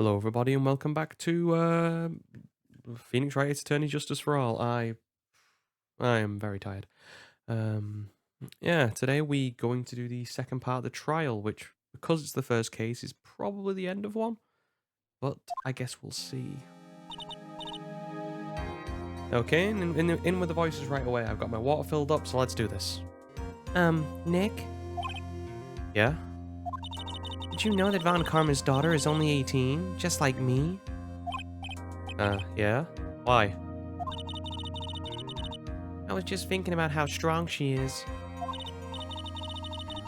Hello, everybody, and welcome back to Phoenix Wright Attorney Justice for All. I am very tired. Um, yeah, today we going to do the second part of the trial, which, because it's the first case, is probably the end of one. But I guess we'll see. Okay, in with the voices right away. I've got my water filled up, so let's do this. Nick? Yeah? Did you know that Von Karma's daughter is only 18, just like me? Yeah? Why? I was just thinking about how strong she is.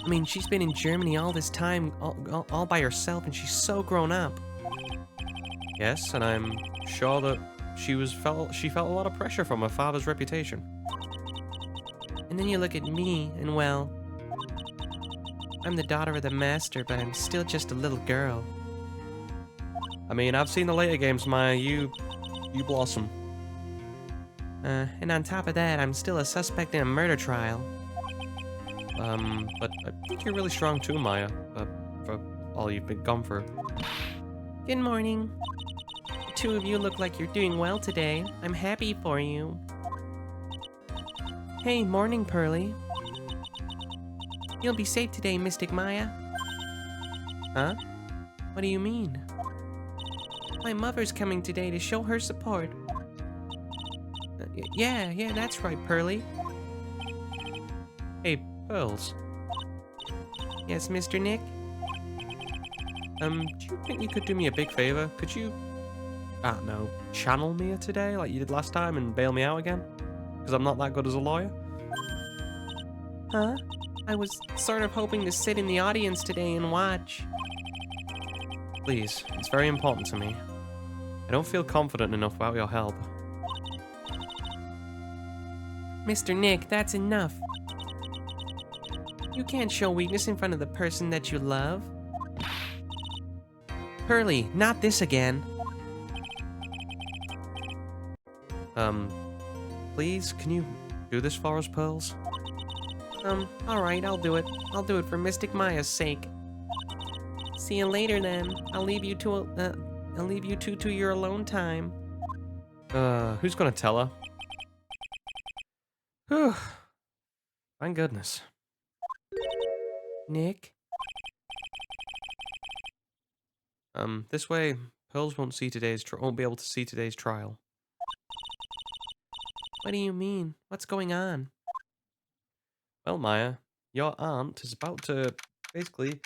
I mean, she's been in Germany all this time, all by herself, and she's so grown up. Yes, and I'm sure that she felt a lot of pressure from her father's reputation. And then you look at me, and well, I'm the daughter of the master, but I'm still just a little girl. I mean, I've seen the later games, Maya. You blossom. And on top of that, I'm still a suspect in a murder trial. But I think you're really strong too, Maya, for all you've been gone through. Good morning. The two of you look like you're doing well today. I'm happy for you. Hey, morning, Pearly. You'll be safe today, Mystic Maya. Huh? What do you mean? My mother's coming today to show her support. Yeah, that's right, Pearly. Hey, Pearls. Yes, Mr. Nick? Do you think you could do me a big favor? Could you, I don't know, channel me today like you did last time and bail me out again? Because I'm not that good as a lawyer? Huh? I was sort of hoping to sit in the audience today and watch. Please, it's very important to me. I don't feel confident enough about your help. Mr. Nick, that's enough. You can't show weakness in front of the person that you love. Pearly, not this again. Please, can you do this for us, Pearls? Alright, I'll do it. I'll do it for Mystic Maya's sake. See you later, then. I'll leave you two to your alone time. Who's gonna tell her? Whew. Thank goodness. Nick? This way, Pearls won't be able to see today's trial. What do you mean? What's going on? Well, Maya, your aunt is about to, basically,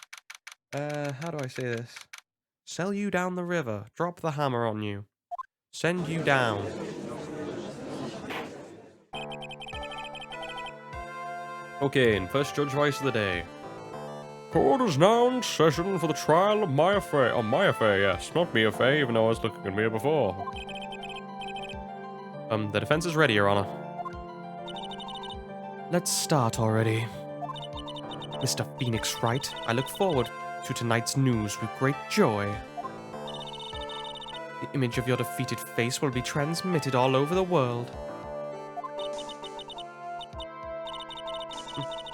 how do I say this? Sell you down the river, drop the hammer on you, send you down. Okay, and first judge voice of the day. Court is now in session for the trial of Maya Fey. Oh, Maya Fey, yes. Not Mia Fey, even though I was looking at Mia before. The defense is ready, Your Honor. Let's start already. Mr. Phoenix Wright, I look forward to tonight's news with great joy. The image of your defeated face will be transmitted all over the world.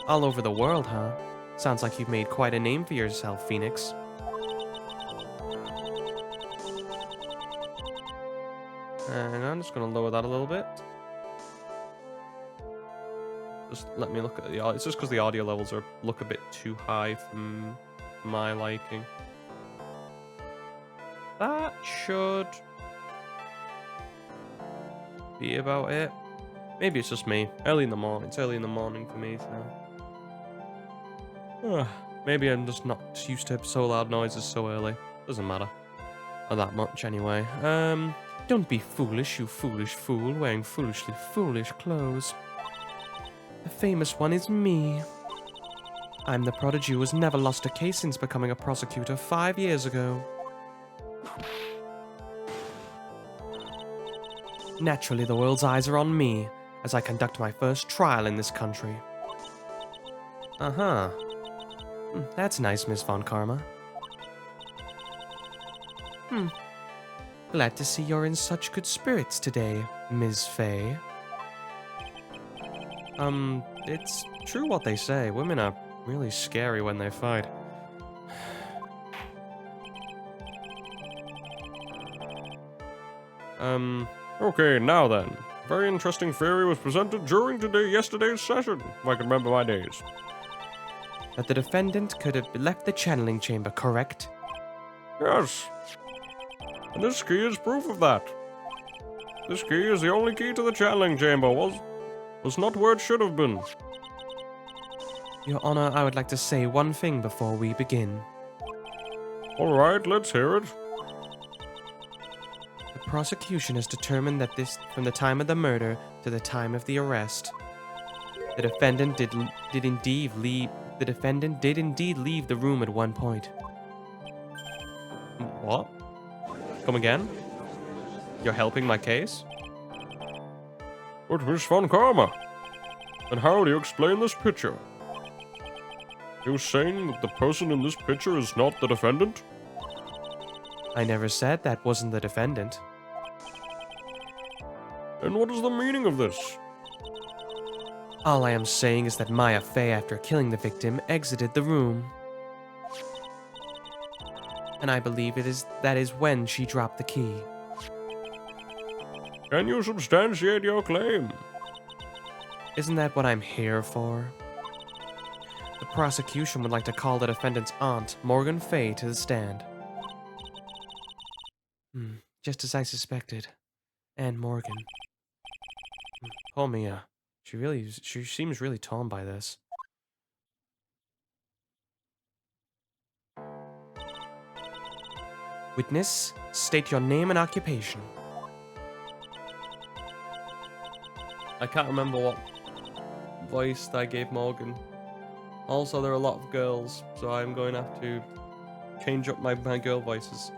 All over the world, huh? Sounds like you've made quite a name for yourself, Phoenix. And I'm just going to lower that a little bit. Just let me look at the audio. It's just because the audio levels look a bit too high for my liking. That should be about it. Maybe it's just me. Early in the morning. It's early in the morning for me, so... maybe I'm just not used to so loud noises so early. Doesn't matter. Not that much, anyway. Don't be foolish, you foolish fool, wearing foolishly foolish clothes. The famous one is me. I'm the prodigy who has never lost a case since becoming a prosecutor 5 years ago. Naturally, the world's eyes are on me, as I conduct my first trial in this country. Uh-huh. That's nice, Miss Von Karma. Glad to see you're in such good spirits today, Ms. Fey. It's true what they say. Women are really scary when they fight. Okay, now then. Very interesting theory was presented during yesterday's session, if I can remember my days. That the defendant could have left the channeling chamber, correct? Yes. And this key is proof of that. This key is the only key to the channeling chamber, was not where it should have been. Your Honor, I would like to say one thing before we begin. Alright, let's hear it. The prosecution has determined that from the time of the murder to the time of the arrest, the defendant did indeed leave the room at one point. What? Come again? You're helping my case? But Miss Von Karma, and how do you explain this picture? You saying that the person in this picture is not the defendant? I never said that wasn't the defendant. And what is the meaning of this? All I am saying is that Maya Fey, after killing the victim, exited the room. And I believe that is when she dropped the key. Can you substantiate your claim? Isn't that what I'm here for? The prosecution would like to call the defendant's aunt, Morgan Fey, to the stand. Just as I suspected. And Morgan. Poor Mia. She seems really torn by this. Witness, state your name and occupation. I can't remember what voice I gave Morgan. Also, there are a lot of girls, so I'm going to have to change up my girl voices.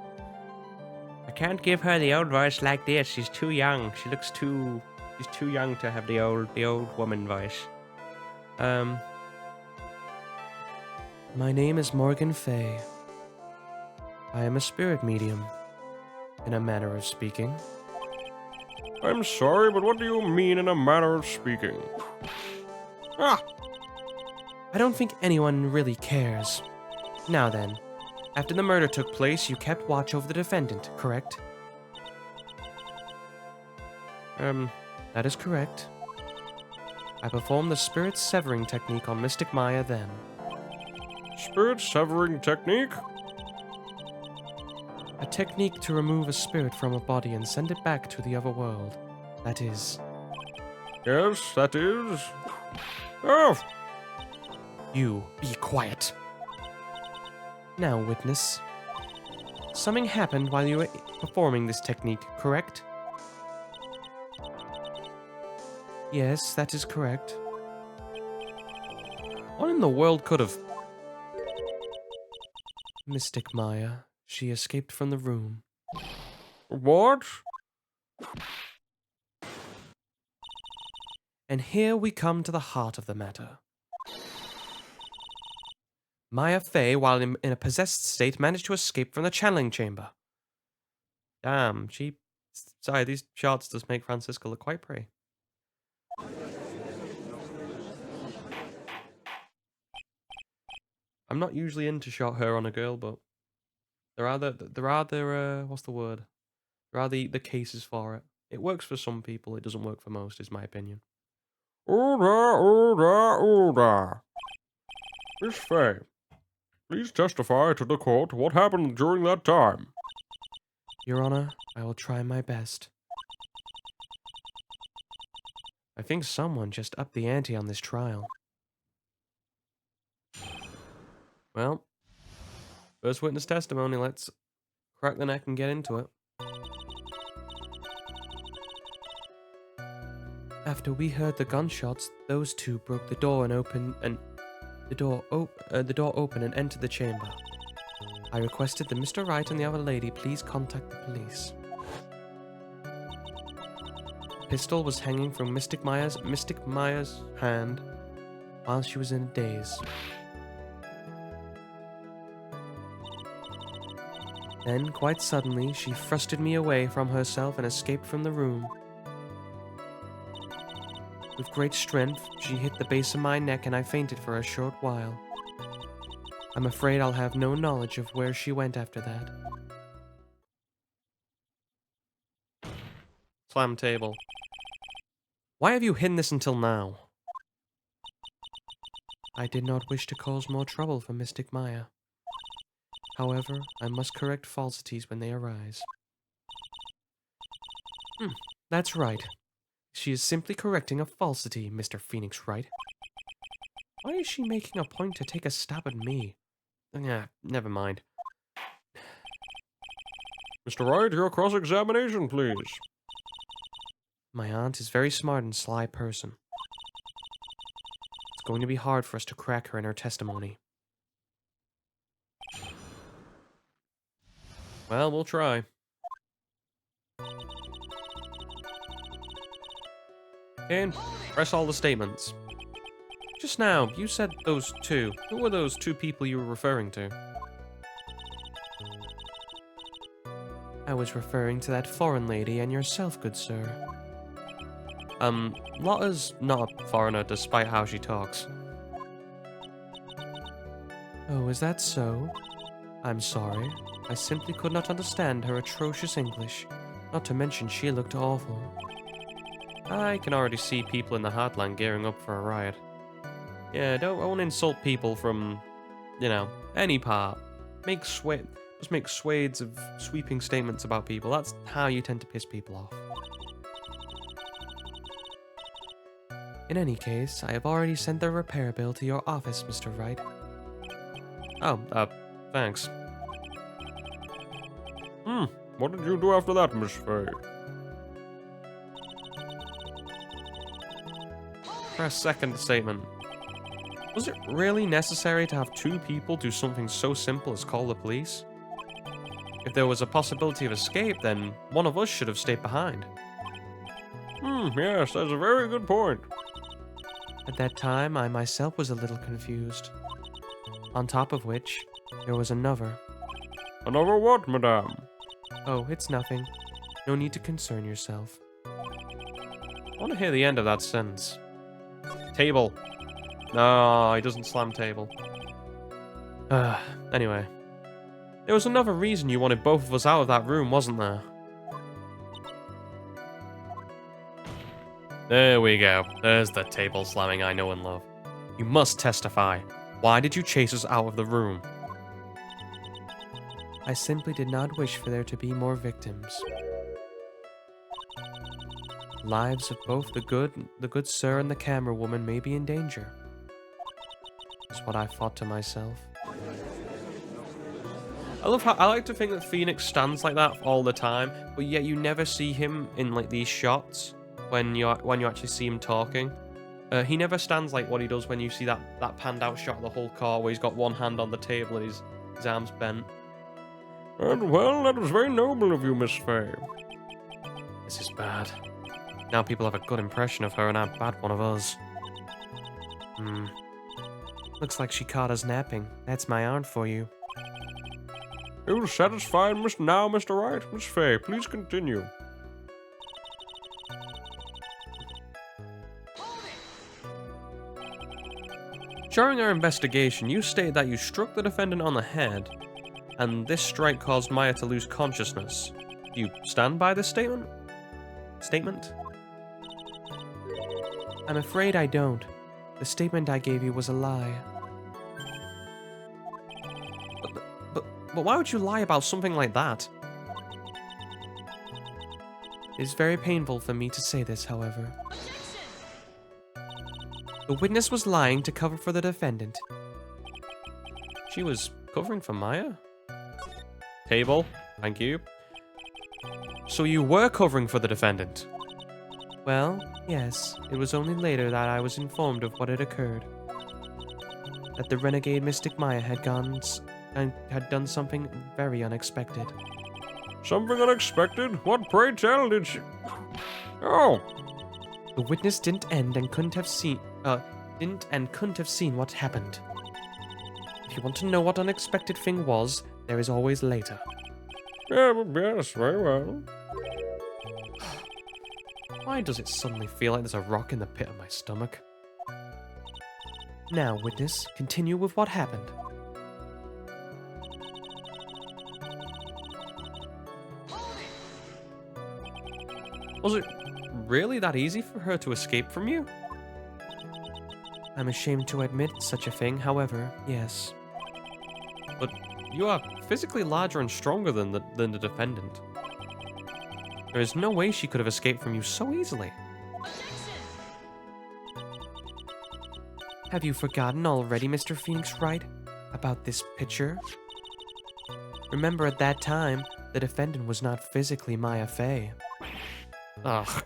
I can't give her the old voice like this. She's too young. She's too young to have the old woman voice. My name is Morgan Fey. I am a spirit medium, in a manner of speaking. I'm sorry, but what do you mean in a manner of speaking? Ah! I don't think anyone really cares. Now then, after the murder took place, you kept watch over the defendant, correct? That is correct. I performed the spirit severing technique on Mystic Maya then. Spirit severing technique? A technique to remove a spirit from a body and send it back to the other world. That is. Yes, that is. Oh! You be quiet. Now, witness. Something happened while you were performing this technique, correct? Yes, that is correct. What in the world could have... Mystic Maya. She escaped from the room. What? And here we come to the heart of the matter. Maya Fey, while in a possessed state, managed to escape from the channeling chamber. Damn, Sorry, these shots does make Francisca look quite pretty. I'm not usually into short hair on a girl, but there are what's the word? There are the cases for it. It works for some people, it doesn't work for most, is my opinion. Order. Miss Fey, please testify to the court what happened during that time. Your Honor, I will try my best. I think someone just upped the ante on this trial. Well, first witness testimony, let's crack the neck and get into it. After we heard the gunshots, those two broke the door and opened and the door open and entered the chamber. I requested that Mr. Wright and the other lady please contact the police. The pistol was hanging from Mystic Maya's hand while she was in a daze. Then, quite suddenly, she thrusted me away from herself and escaped from the room. With great strength, she hit the base of my neck and I fainted for a short while. I'm afraid I'll have no knowledge of where she went after that. slam table. Why have you hidden this until now? I did not wish to cause more trouble for Mystic Maya. However, I must correct falsities when they arise. That's right. She is simply correcting a falsity, Mr. Phoenix Wright. Why is she making a point to take a stab at me? Never mind. Mr. Wright, your cross-examination, please. My aunt is a very smart and sly person. It's going to be hard for us to crack her in her testimony. Well, we'll try. And press all the statements. Just now, you said those two. Who were those two people you were referring to? I was referring to that foreign lady and yourself, good sir. Lotta's not a foreigner despite how she talks. Oh, is that so? I'm sorry. I simply could not understand her atrocious English. Not to mention she looked awful. I can already see people in the Heartland gearing up for a riot. Yeah, don't insult people from, you know, any part. Just make swathes of sweeping statements about people. That's how you tend to piss people off. In any case, I have already sent the repair bill to your office, Mr. Wright. Oh, thanks. What did you do after that, Miss Fay? Press second statement. Was it really necessary to have two people do something so simple as call the police? If there was a possibility of escape, then one of us should have stayed behind. Yes, that's a very good point. At that time, I myself was a little confused. On top of which, there was another. Another what, madame? Oh, it's nothing. No need to concern yourself. I want to hear the end of that sentence. Table. No, he doesn't slam table. Anyway. There was another reason you wanted both of us out of that room, wasn't there? There we go. There's the table slamming I know and love. You must testify. Why did you chase us out of the room? I simply did not wish for there to be more victims. Lives of both the good sir and the camera woman may be in danger. Is what I thought to myself. I like to think that Phoenix stands like that all the time, but yet you never see him in like these shots when you actually see him talking. He never stands like what he does when you see that panned out shot of the whole car where he's got one hand on the table and his arms bent. And well, that was very noble of you, Miss Fay. This is bad. Now people have a good impression of her and a bad one of us. Looks like she caught us napping. That's my aunt for you. You satisfied now, Mr. Wright? Miss Fay, please continue. During our investigation, you stated that you struck the defendant on the head, and this strike caused Maya to lose consciousness. Do you stand by this statement? I'm afraid I don't. The statement I gave you was a lie. But why would you lie about something like that? It is very painful for me to say this, however. The witness was lying to cover for the defendant. She was covering for Maya? Table, thank you. So you were covering for the defendant? Well, yes. It was only later that I was informed of what had occurred. That the renegade Mystic Maya had done something very unexpected. Something unexpected? What, pray tell, did she... Oh! The witness didn't and couldn't have seen what happened. If you want to know what unexpected thing was, there is always later. Yeah, yes, very well. Why does it suddenly feel like there's a rock in the pit of my stomach? Now, witness, continue with what happened. Was it really that easy for her to escape from you? I'm ashamed to admit such a thing, however, yes. But you are physically larger and stronger than the defendant. There is no way she could have escaped from you so easily. Have you forgotten already, Mr. Phoenix Wright, about this picture? Remember, at that time, the defendant was not physically Maya Fey. Ugh.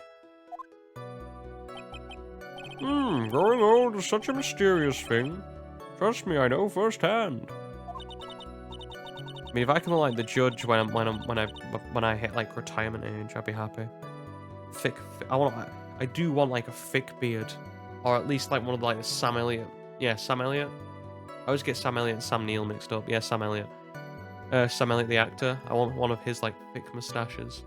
Growing old is such a mysterious thing. Trust me, I know firsthand. I mean, if I can like the judge when I hit like retirement age, I'd be happy. I do want like a thick beard, or at least like one of like the Sam Elliott. Yeah, Sam Elliott. I always get Sam Elliott and Sam Neill mixed up. Yeah, Sam Elliott. Sam Elliott the actor. I want one of his like thick mustaches.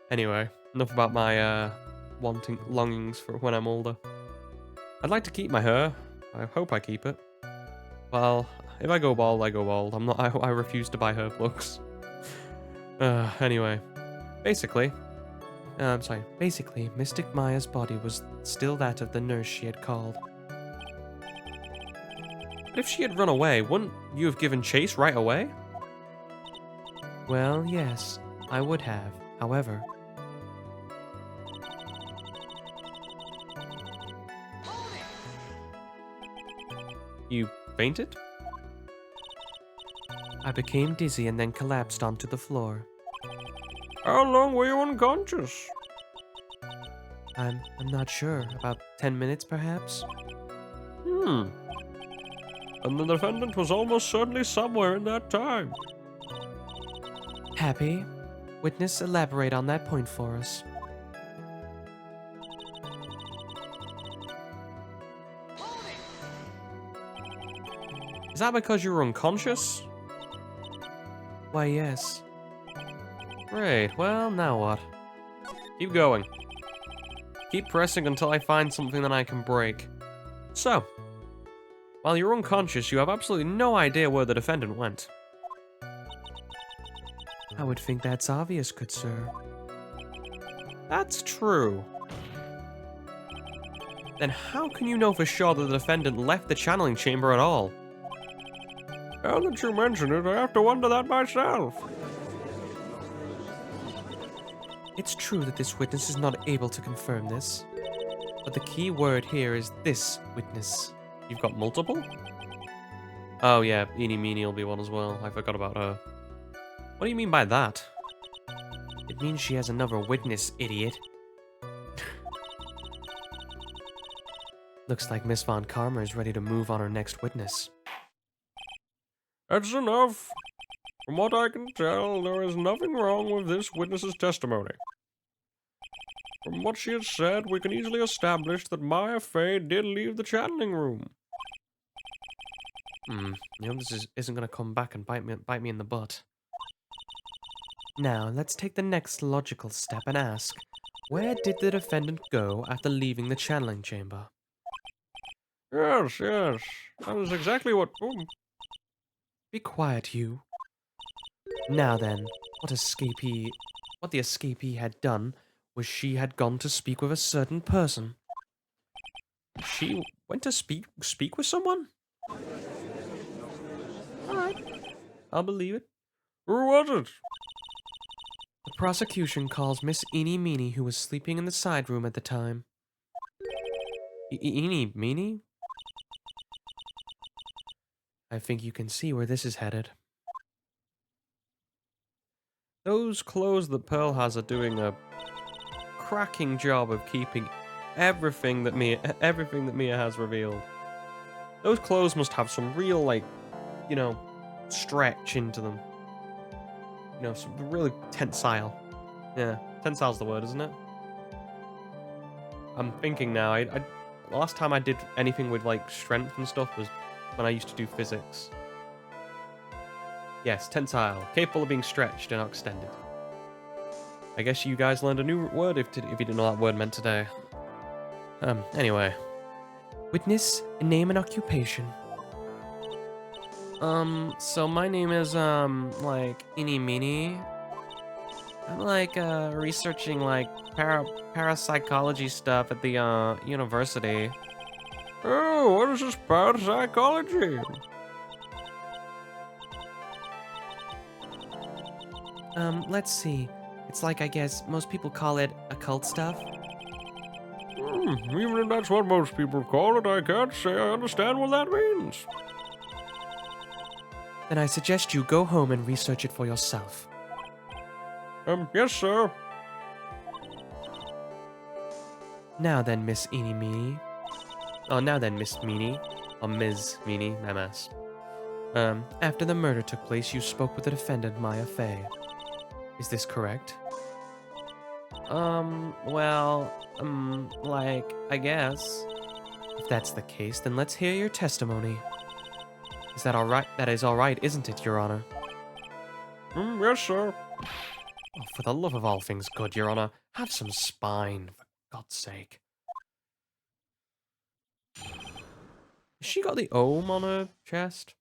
Anyway, enough about my longings for when I'm older. I'd like to keep my hair. I hope I keep it. Well, if I go bald, I go bald. I refuse to buy hair plugs. Anyway, basically, Mystic Maya's body was still that of the nurse she had called. But if she had run away, wouldn't you have given chase right away? Well, yes, I would have. However, you fainted? I became dizzy and then collapsed onto the floor. How long were you unconscious? I'm not sure. About 10 minutes, perhaps? And the defendant was almost certainly somewhere in that time. Happy? Witness, elaborate on that point for us. Is that because you were unconscious? Why, yes. Great, well, now what? Keep going. Keep pressing until I find something that I can break. So, while you're unconscious, you have absolutely no idea where the defendant went. I would think that's obvious, good sir. That's true. Then how can you know for sure that the defendant left the channeling chamber at all? Now that you mention it, I have to wonder that myself. It's true that this witness is not able to confirm this, but the key word here is this witness. You've got multiple? Oh yeah, Eenie Meenie will be one as well. I forgot about her. What do you mean by that? It means she has another witness, idiot. Looks like Miss Von Karma is ready to move on her next witness. That's enough. From what I can tell, there is nothing wrong with this witness's testimony. From what she has said, we can easily establish that Maya Fey did leave the channeling room. You know this isn't going to come back and bite me in the butt. Now, let's take the next logical step and ask, where did the defendant go after leaving the channeling chamber? Yes. That is exactly what... Be quiet, you. Now then, what the escapee had done was she had gone to speak with a certain person. She went to speak with someone? Alright, I'll believe it. Who was it? The prosecution calls Miss Eenie Meenie, who was sleeping in the side room at the time. Eenie Meenie? I think you can see where this is headed. Those clothes that Pearl has are doing a cracking job of keeping everything that Mia has revealed. Those clothes must have some real, like, you know, stretch into them. You know, some really tensile. Yeah, tensile's the word, isn't it? I'm thinking now, last time I did anything with, like, strength and stuff was when I used to do physics. Yes, tensile. Capable of being stretched and not extended. I guess you guys learned a new word if you didn't know that word meant today. Anyway. Witness, name and occupation. So my name is, like, Eenie Meenie. I'm like researching like parapsychology stuff at the university. Oh, what is this parapsychology? Let's see. It's like I guess most people call it occult stuff. Even if that's what most people call it, I can't say I understand what that means. Then I suggest you go home and research it for yourself. Yes, sir. Now then, Miss Eenie Meenie. Oh, now then, Miss Meenie. Or Ms. Meenie, MS. After the murder took place, you spoke with the defendant, Maya Fey. Is this correct? Like, I guess. If that's the case, then let's hear your testimony. Is that alright? That is alright, isn't it, Your Honor? Yes, sir. Oh, for the love of all things good, Your Honor, have some spine, for God's sake. Has she got the ohm on her chest?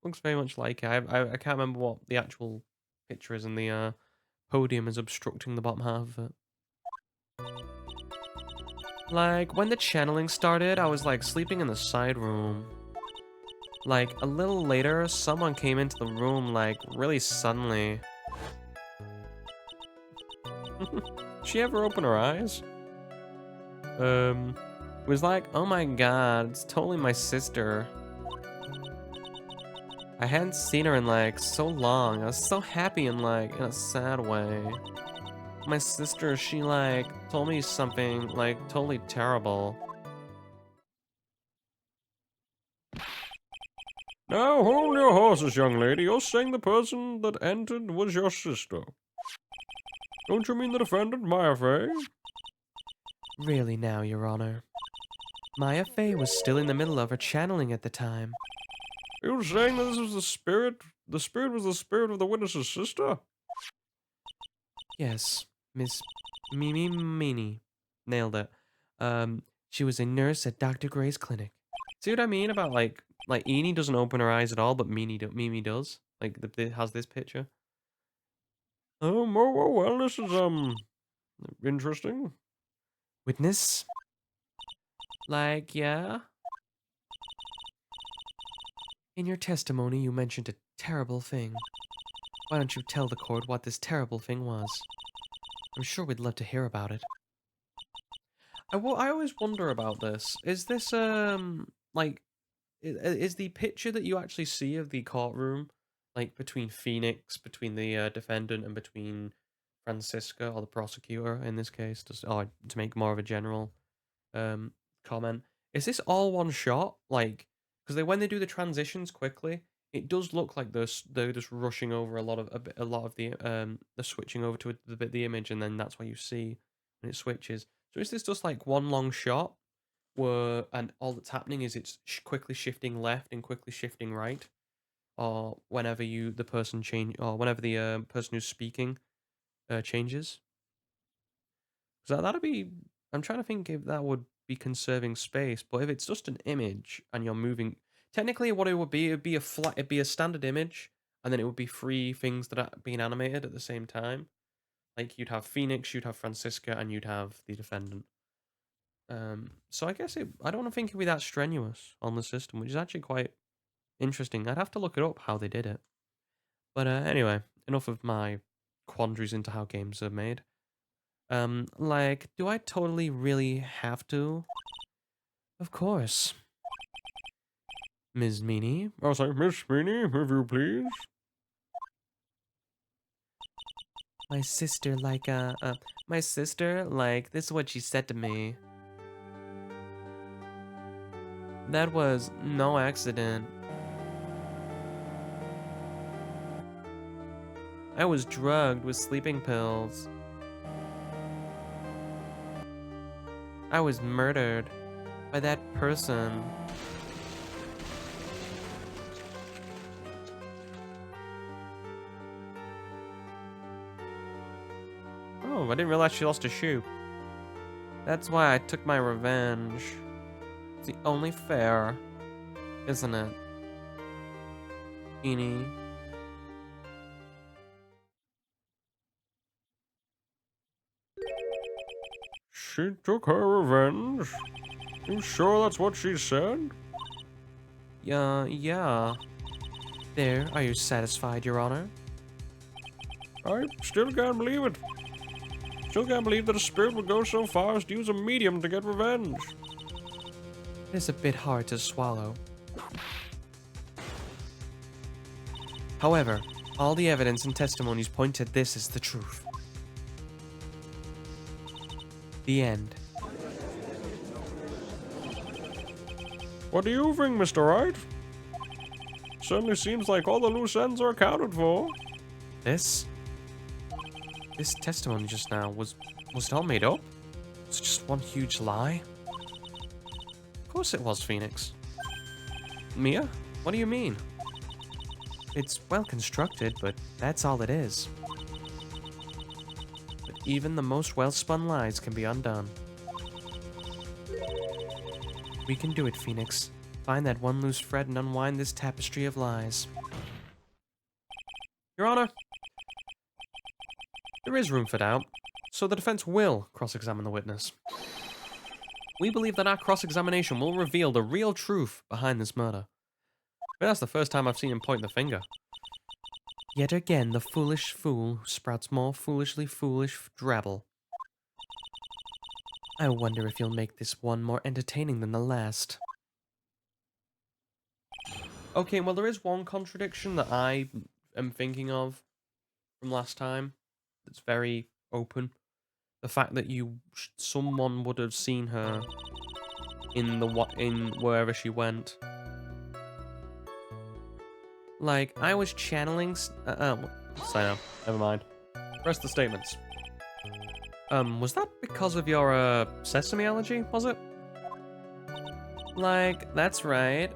Looks very much like it. I can't remember what the actual picture is, and the podium is obstructing the bottom half of it. Like, when the channeling started, I was like sleeping in the side room. Like, a little later, someone came into the room, like, really suddenly. She ever open her eyes? It was like, oh my god, it's totally my sister. I hadn't seen her in like so long. I was so happy and like in a sad way. My sister, she like told me something like totally terrible. Now hold your horses, young lady. You're saying the person that entered was your sister. Don't you mean the defendant, Maya Fey? Really now, Your Honor. Maya Fey was still in the middle of her channeling at the time. You saying that this was the spirit? The spirit was the spirit of the witness's sister? Yes, Miss Mimi Meanie. Nailed it. She was a nurse at Dr. Gray's clinic. See what I mean about like Eenie doesn't open her eyes at all, but Mimi does. Like it has this picture. Oh, well, this is, interesting. Witness? Like, yeah? In your testimony, you mentioned a terrible thing. Why don't you tell the court what this terrible thing was? I'm sure we'd love to hear about it. I always wonder about this. Is this, like, is the picture that you actually see of the courtroom, like, between Phoenix, between the defendant, and between Francisca, or the prosecutor in this case, to make more of a general um comment, is this all one shot? Like, because when they do the transitions quickly, it does look like they're just rushing over a lot of the they're switching over to the image, and then that's what you see when it switches. So is this just like one long shot where and all that's happening is it's quickly shifting left and quickly shifting right, or whenever the person change, or whenever the person who's speaking changes? Because that'd be. I'm trying to think if that would be conserving space, but if it's just an image and you're moving, technically, what it'd be a flat, it'd be a standard image, and then it would be three things that are being animated at the same time. Like you'd have Phoenix, you'd have Francisca, and you'd have the defendant. So I guess I don't think it'd be that strenuous on the system, which is actually quite interesting. I'd have to look it up how they did it. But anyway, enough of my quandaries into how games are made. Like, do I totally really have to? Of course. Ms. Meanie? Oh, sorry, Miss Meanie, if you please. My sister, like, this is what she said to me. That was no accident. I was drugged with sleeping pills. I was murdered by that person. Oh, I didn't realize she lost a shoe. That's why I took my revenge. It's the only fair, isn't it? Eenie. She took her revenge? You sure that's what she said? Yeah. There, are you satisfied, Your Honor? I still can't believe it. Still can't believe that a spirit would go so far as to use a medium to get revenge. It is a bit hard to swallow. However, all the evidence and testimonies point to this as the truth. The end. What do you think, Mr. Wright? Certainly seems like all the loose ends are accounted for. This testimony just now, was it all made up? Was it just one huge lie? Of course it was, Phoenix. Mia? What do you mean? It's well constructed, but that's all it is. But even the most well-spun lies can be undone. We can do it, Phoenix. Find that one loose thread and unwind this tapestry of lies. Your Honor, there is room for doubt, so the defense will cross-examine the witness. We believe that our cross-examination will reveal the real truth behind this murder. But that's the first time I've seen him point the finger. Yet again, the foolish fool who sprouts more foolishly foolish drabble. I wonder if you'll make this one more entertaining than the last. Okay, well, there is one contradiction that I am thinking of from last time that's very open. The fact that someone would have seen her in wherever she went. Like, I was channeling... Sign up. Never mind. Rest the statements. Was that because of your, sesame allergy, was it? Like, that's right.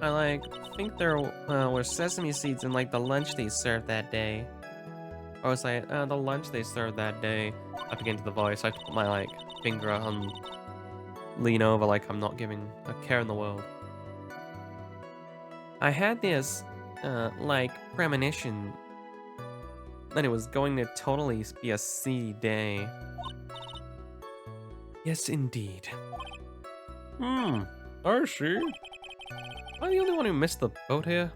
I, think there were sesame seeds in, the lunch they served that day. Or was the lunch they served that day. I begin to the voice. I put my, finger on... lean over like I'm not giving a care in the world. I had this, premonition that it was going to totally be a seedy day. Yes, indeed. I see. Am I the only one who missed the boat here?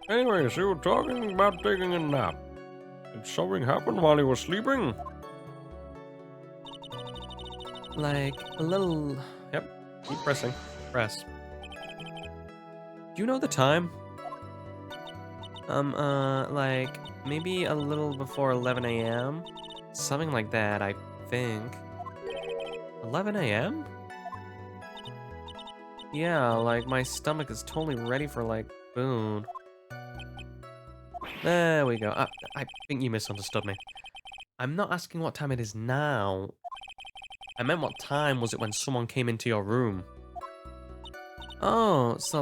Anyways, you were talking about taking a nap. Did something happen while you were sleeping? Like, a little... Yep, keep pressing. Press. Do you know the time? Maybe a little before 11 a.m.? Something like that, I think. 11 a.m.? Yeah, my stomach is totally ready for, food. There we go. I think you misunderstood me. I'm not asking what time it is now. I meant what time was it when someone came into your room? Oh, so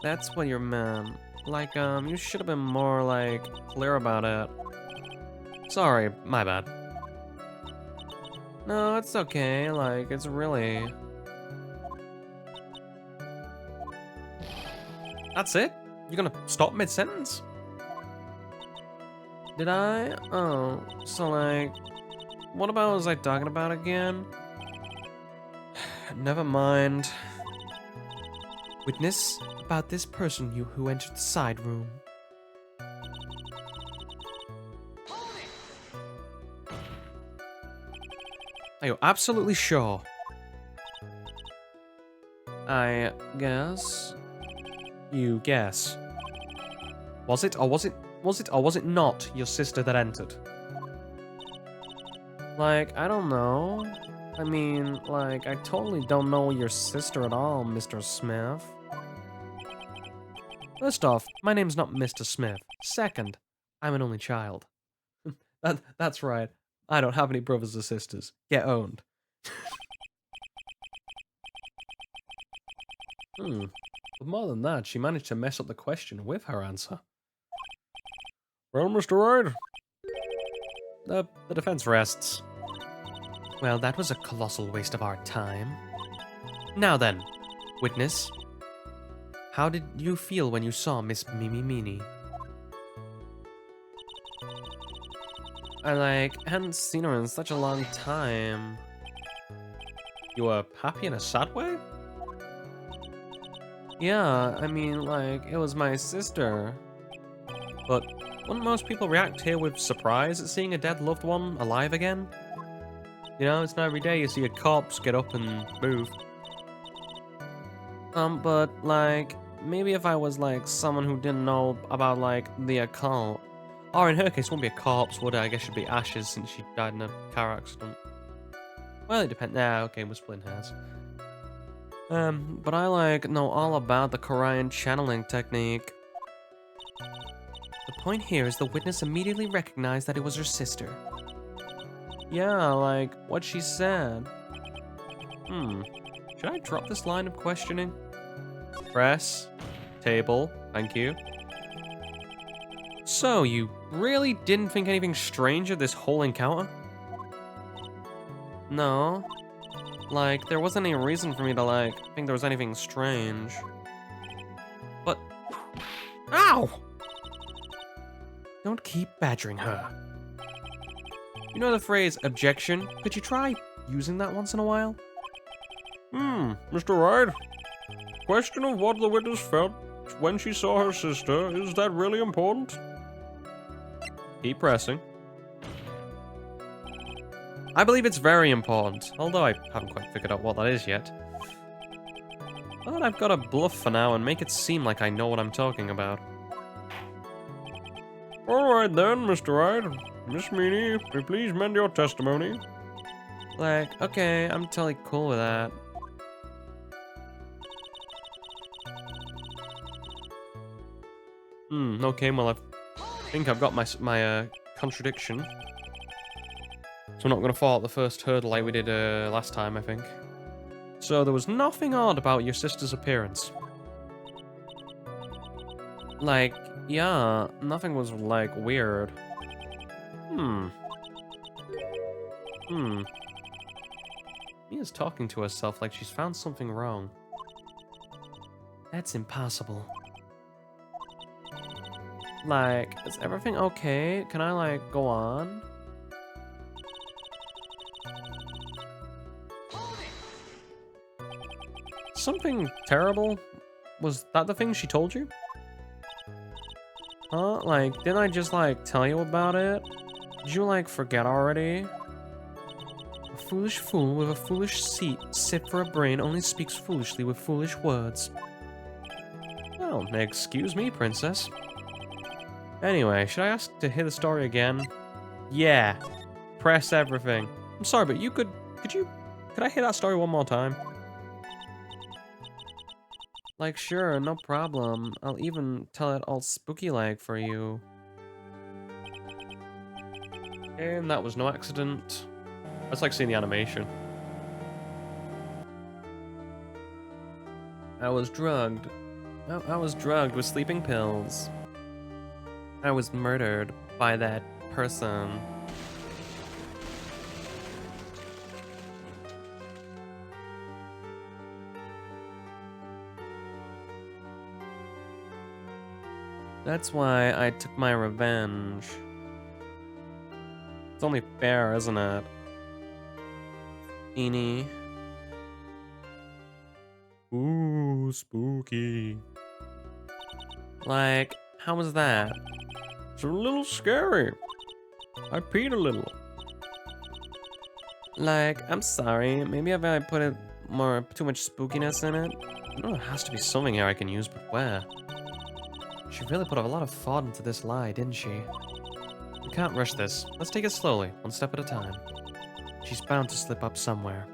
that's what you meant. You should have been more, clear about it. Sorry, my bad. No, it's okay, it's really... That's it? You're gonna stop mid-sentence? Did I? Oh, so what about was I talking about again? Never mind. Witness, about this person who entered the side room. Are you absolutely sure? I guess. You guess. Was it or was it not your sister that entered? I don't know. I mean, I totally don't know your sister at all, Mr. Smith. First off, my name's not Mr. Smith. Second, I'm an only child. That's right. I don't have any brothers or sisters. Get owned. But more than that, she managed to mess up the question with her answer. Well, Mr. Wright? The defense rests. Well, that was a colossal waste of our time. Now then, witness. How did you feel when you saw Miss Mimi Meanie? I hadn't seen her in such a long time. You were happy in a sad way? Yeah, I mean, like, it was my sister. But wouldn't most people react here with surprise at seeing a dead loved one alive again? You know, it's not every day you see a corpse get up and move. But, like, maybe if I was, like, someone who didn't know about, like, the occult. Or in her case, it wouldn't be a corpse, would it? I guess she'd be ashes since she died in a car accident. Well, it depends. Nah, okay, we're splitting hairs. But I, like, know all about the Korean channeling technique. The point here is the witness immediately recognized that it was her sister. Yeah, like, what she said. Should I drop this line of questioning? Press. Table. Thank you. So, you really didn't think anything strange of this whole encounter? No. Like, there wasn't any reason for me to, like, think there was anything strange. But... Ow! Don't keep badgering her. You know the phrase, objection? Could you try using that once in a while? Mr. Wright. Question of what the witness felt when she saw her sister, is that really important? Keep pressing. I believe it's very important, although I haven't quite figured out what that is yet. But I've got to bluff for now and make it seem like I know what I'm talking about. Alright then, Mr. Wright. Miss Meany, will you please mend your testimony? Like, okay, I'm totally cool with that. Okay, well, I think I've got my contradiction. So we're not going to fall out the first hurdle like we did last time, I think. So there was nothing odd about your sister's appearance. Like, yeah, nothing was, like, weird. Mia's talking to herself like she's found something wrong. That's impossible. Like, is everything okay? Can I, like, go on? Something terrible? Was that the thing she told you? Huh? Like, didn't I just, like, tell you about it? Did you, like, forget already? A foolish fool with a foolish sit for a brain only speaks foolishly with foolish words. Well, excuse me, princess. Anyway, should I ask to hear the story again? Yeah. Press everything. I'm sorry, but could I hear that story one more time? Like, sure, no problem. I'll even tell it all spooky-like for you. And that was no accident. That's like seeing the animation. I was drugged. I was drugged with sleeping pills. I was murdered by that person. That's why I took my revenge. It's only fair, isn't it? Eenie. Ooh, spooky. Like, how was that? It's a little scary. I peed a little. Like, I'm sorry. Maybe if I put too much spookiness in it. I know there has to be something here I can use, but where? She really put a lot of thought into this lie, didn't she? We can't rush this. Let's take it slowly, one step at a time. She's bound to slip up somewhere.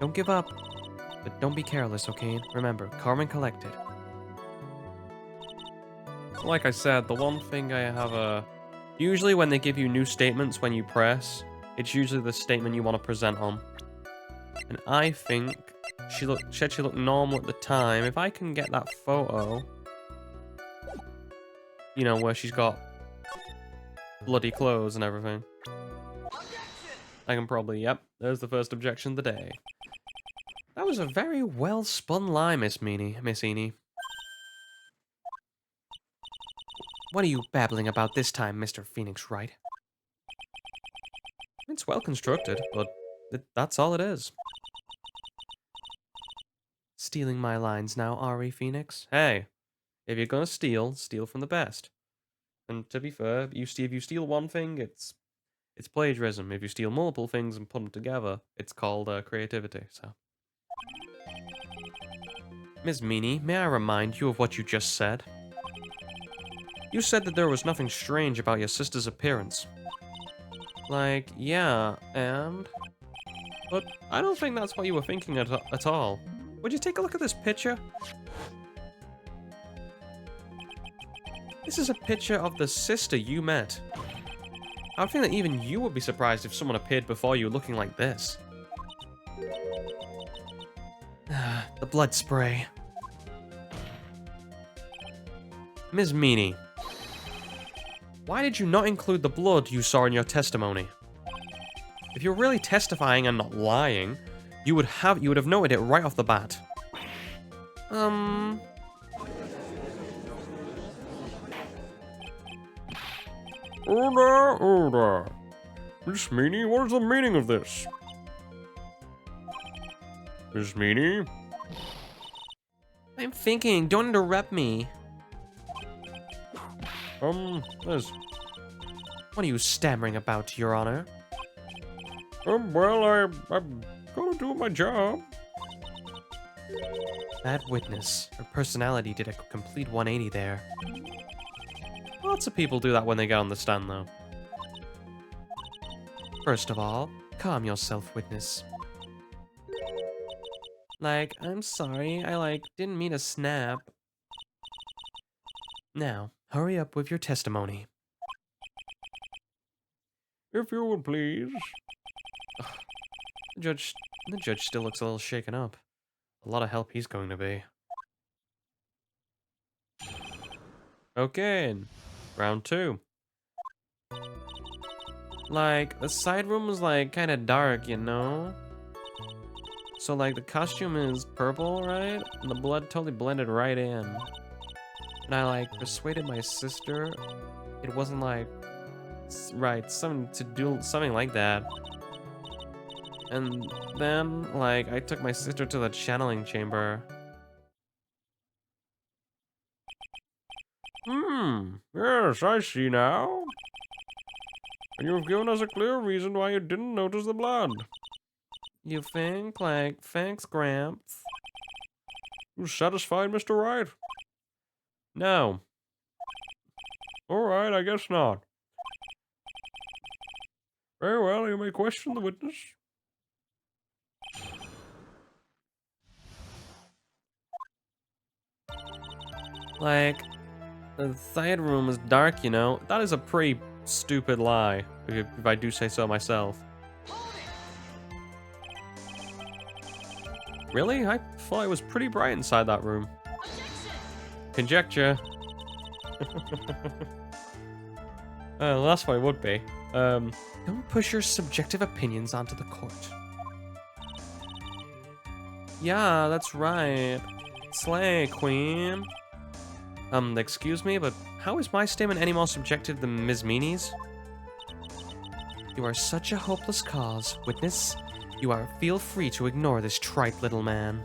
Don't give up, but don't be careless, okay? Remember, calm and collected. Like I said, the one thing I have usually when they give you new statements when you press, it's usually the statement you want to present on. And I think she said she looked normal at the time. If I can get that photo, you know, where she's got bloody clothes and everything. I can probably, yep, there's the first objection of the day. That was a very well spun lie, Miss Eenie. What are you babbling about this time, Mr. Phoenix Wright? It's well constructed, but that's all it is. stealing my lines now, are we, Phoenix? Hey, if you're gonna steal, steal from the best. And to be fair, if you steal one thing, it's plagiarism. If you steal multiple things and put them together, it's called creativity. So, Ms. Meanie, may I remind you of what you just said? You said that there was nothing strange about your sister's appearance. Like, yeah, and? But I don't think that's what you were thinking at all. Would you take a look at this picture? This is a picture of the sister you met. I think that even you would be surprised if someone appeared before you looking like this. The blood spray. Ms. Meanie, why did you not include the blood you saw in your testimony? If you're really testifying and not lying, you would have noted it right off the bat. Order. Miss Meanie, what is the meaning of this? Miss Meanie? I'm thinking, don't interrupt me. Liz. What are you stammering about, Your Honor? Well, I'm gonna do my job. That witness, her personality did a complete 180 there. Lots of people do that when they get on the stand, though. First of all, calm yourself, witness. Like, I'm sorry, I, didn't mean to snap. Now, hurry up with your testimony. If you would please. The judge still looks a little shaken up. A lot of help he's going to be. Okay, round 2. Like, the side room was, kind of dark, you know? So, the costume is purple, right? And the blood totally blended right in. And I, persuaded my sister it wasn't, right, something like that. And then, I took my sister to the channeling chamber. Yes, I see now. And you've given us a clear reason why you didn't notice the blood. You think? Thanks, Gramps. You satisfied, Mr. Wright? No. Alright, I guess not. Very well, you may question the witness. The side room is dark, you know? That is a pretty stupid lie, if I do say so myself. Really? I thought it was pretty bright inside that room. Conjecture. Well, that's what it would be. Don't push your subjective opinions onto the court. Yeah, that's right. Slay, queen. Excuse me, but how is my statement any more subjective than Ms. Meanie's? You are such a hopeless cause, witness. Feel free to ignore this trite little man.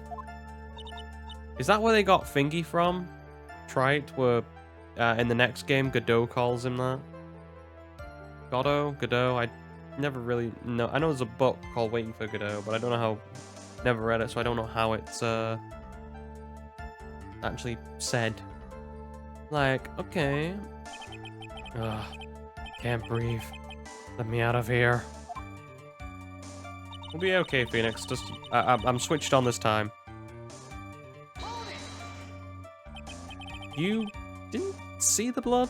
Is that where they got Fingy from? Trite, where in the next game Godot calls him that? Godot, I never really know. I know there's a book called Waiting for Godot, but I don't know how, never read it, so I don't know how it's actually said. Okay. Ugh, can't breathe. Let me out of here. We'll be okay, Phoenix. Just, I'm switched on this time. You didn't see the blood?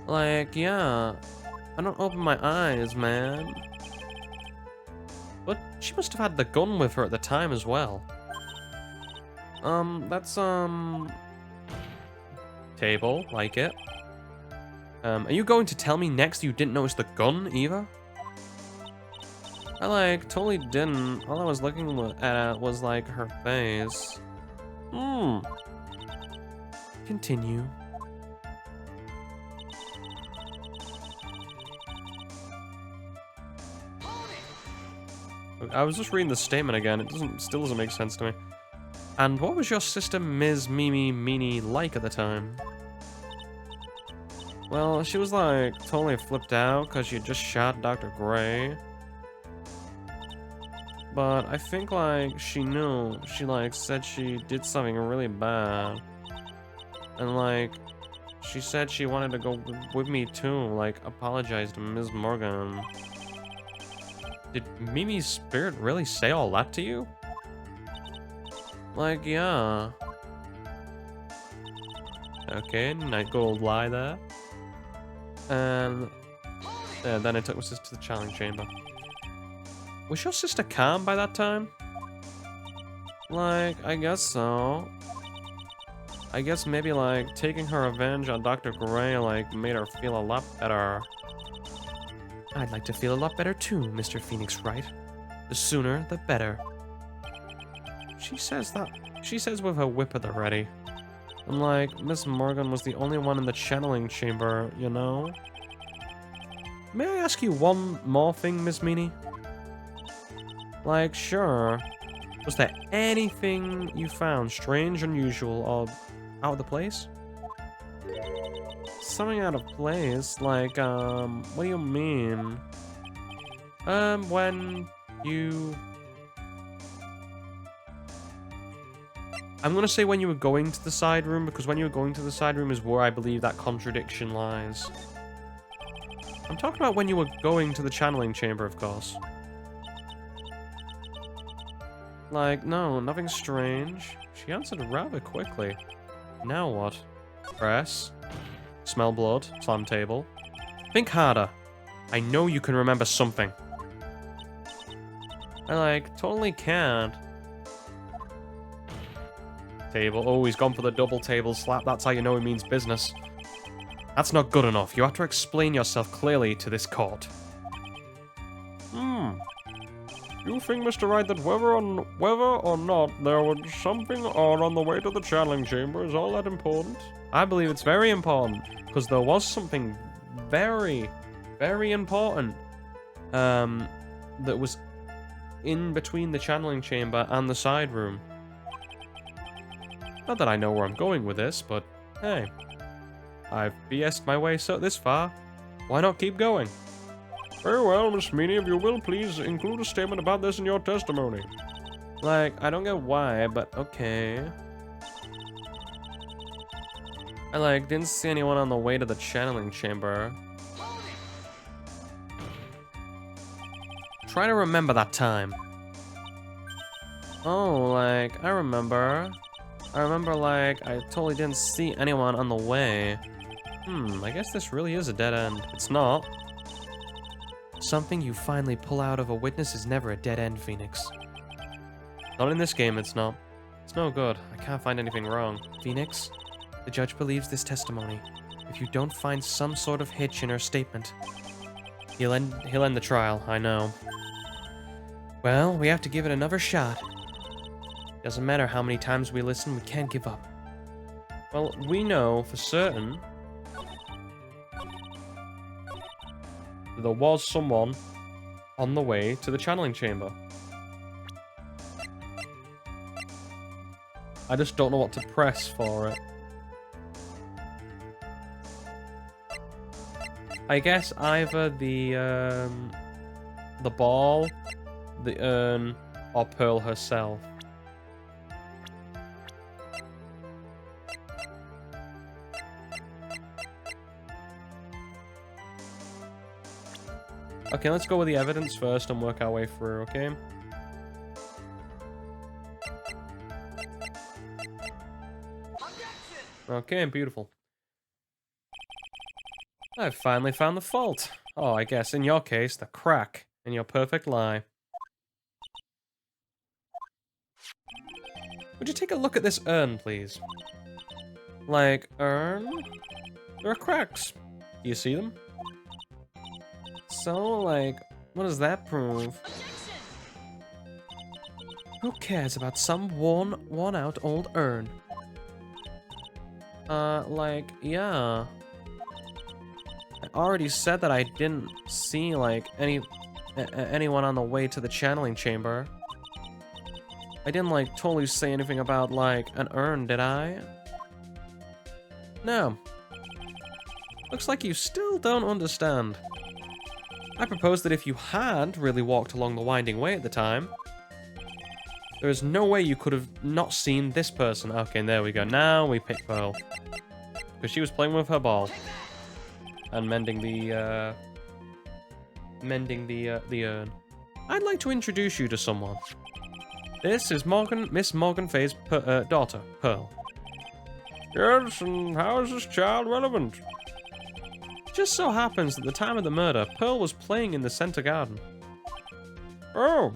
Yeah. I don't open my eyes, man. But she must have had the gun with her at the time as well. That's, table, like it. Are you going to tell me next you didn't notice the gun, either? I, totally didn't. All I was looking at was, her face. Continue. I was just reading the statement again. It still doesn't make sense to me. And what was your sister Ms. Mimi Meanie like at the time? Well, she was like totally flipped out because she had just shot Dr. Gray. But I think like she knew. She like said she did something really bad. And like she said she wanted to go with me too, like apologize to Ms. Morgan. Did Mimi's spirit really say all that to you? Like, yeah. Okay, night gold lie there. And yeah, then I took my sister to the challenge chamber. Was your sister calm by that time? Like, I guess so. I guess maybe like taking her revenge on Dr. Gray like made her feel a lot better. I'd like to feel a lot better too, Mr. Phoenix Wright. The sooner, the better. She says with her whip at the ready. And like, Miss Morgan was the only one in the channeling chamber, you know? May I ask you one more thing, Miss Meanie? Like, sure. Was there anything you found strange, unusual, or out of the place? Something out of place? Like, what do you mean? When you... I'm gonna say when you were going to the side room, because when you were going to the side room is where I believe that contradiction lies. I'm talking about when you were going to the channeling chamber, of course. Like, no, nothing strange. She answered rather quickly. Now what? Press. Smell blood. Slam table. Think harder. I know you can remember something. I, like, totally can't. Table. Oh, he's gone for the double table slap. That's how you know he means business. That's not good enough. You have to explain yourself clearly to this court. You think, Mr. Wright, that whether or not there was something odd on the way to the channeling chamber is all that important? I believe it's very important, because there was something very, very important that was in between the channeling chamber and the side room. Not that I know where I'm going with this, but hey, I've BS'd my way so this far. Why not keep going? Very well, Miss Meanie, if you will, please include a statement about this in your testimony. Like, I don't get why, but okay. I, like, didn't see anyone on the way to the channeling chamber. Try to remember that time. Oh, like, I remember. Like, I totally didn't see anyone on the way. I guess this really is a dead end. It's not. Something you finally pull out of a witness is never a dead end, Phoenix. Not in this game, it's not. It's no good. I can't find anything wrong. Phoenix, the judge believes this testimony. If you don't find some sort of hitch in her statement, he'll end the trial, I know. Well, we have to give it another shot. Doesn't matter how many times we listen, we can't give up. Well, we know for certain that there was someone on the way to the channeling chamber. I just don't know what to press for it. I guess either the ball, the urn, or Pearl herself. Okay, let's go with the evidence first and work our way through, okay? Okay, beautiful. I've finally found the fault. Oh, I guess in your case, the crack in your perfect lie. Would you take a look at this urn, please? Like, urn? There are cracks. Do you see them? So, like, what does that prove? Who cares about some worn-out old urn? Like, yeah. I already said that I didn't see, like, any anyone on the way to the channeling chamber. I didn't, like, totally say anything about, like, an urn, did I? No. Looks like you still don't understand. I propose that if you had really walked along the winding way at the time, there is no way you could have not seen this person. Okay, there we go. Now we pick Pearl. Because she was playing with her ball. And mending the urn. I'd like to introduce you to someone. This is Miss Morgan Fay's daughter, Pearl. Yes, and how is this child relevant? Just so happens that at the time of the murder, Pearl was playing in the center garden. Oh.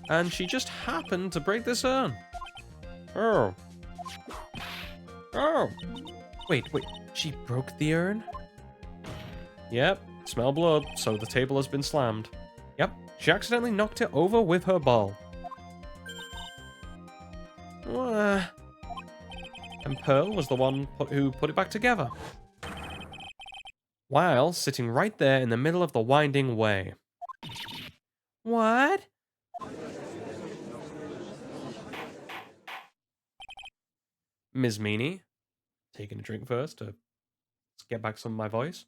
And she just happened to break this urn. Oh. Oh. Wait, she broke the urn? Yep, smell blood, so the table has been slammed. Yep, she accidentally knocked it over with her ball. And Pearl was the one who put it back together. While sitting right there in the middle of the winding way. What? Ms. Meanie, taking a drink first to get back some of my voice.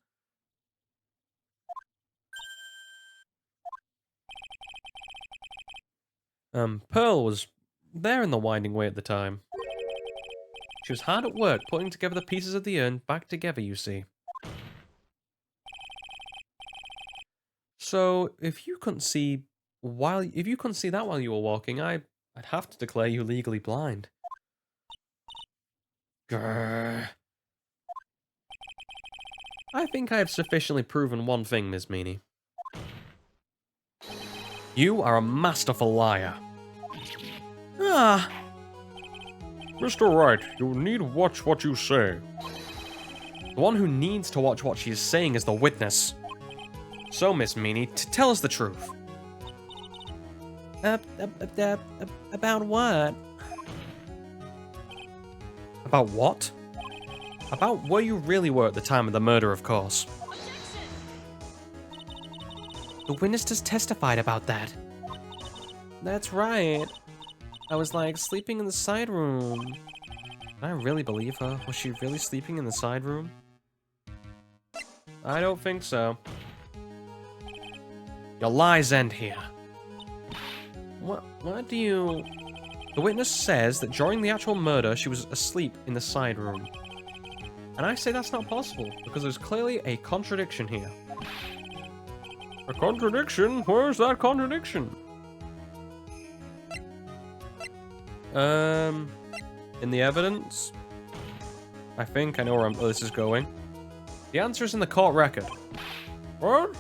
Pearl was there in the winding way at the time. She was hard at work putting together the pieces of the urn back together, you see. So, if you couldn't see that while you were walking, I'd have to declare you legally blind. Grr. I think I have sufficiently proven one thing, Ms. Meanie. You are a masterful liar. Ah. Mr. Wright, you need watch what you say. The one who needs to watch what she is saying is the witness. So, Miss Meanie, tell us the truth. About what? About what? About where you really were at the time of the murder, of course. The witness just testified about that. That's right. I was, like, sleeping in the side room. Can I really believe her? Was she really sleeping in the side room? I don't think so. Your lies end here. What do you... The witness says that during the actual murder, she was asleep in the side room. And I say that's not possible, because there's clearly a contradiction here. A contradiction? Where's that contradiction? In the evidence? I think I know where this is going. The answer is in the court record. What?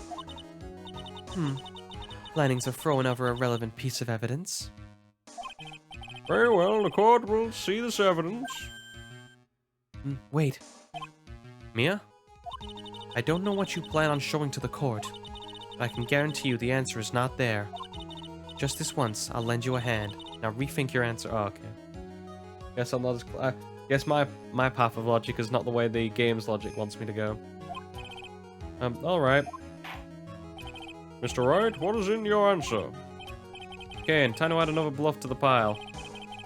Planning to throw over a relevant piece of evidence. Very well, the court will see this evidence. Wait. Mia? I don't know what you plan on showing to the court, but I can guarantee you the answer is not there. Just this once, I'll lend you a hand. Now rethink your answer. Oh, okay. Guess I'm not as... guess my path of logic is not the way the game's logic wants me to go. Alright. Mr. Wright, what is in your answer? Okay, and time to add another bluff to the pile.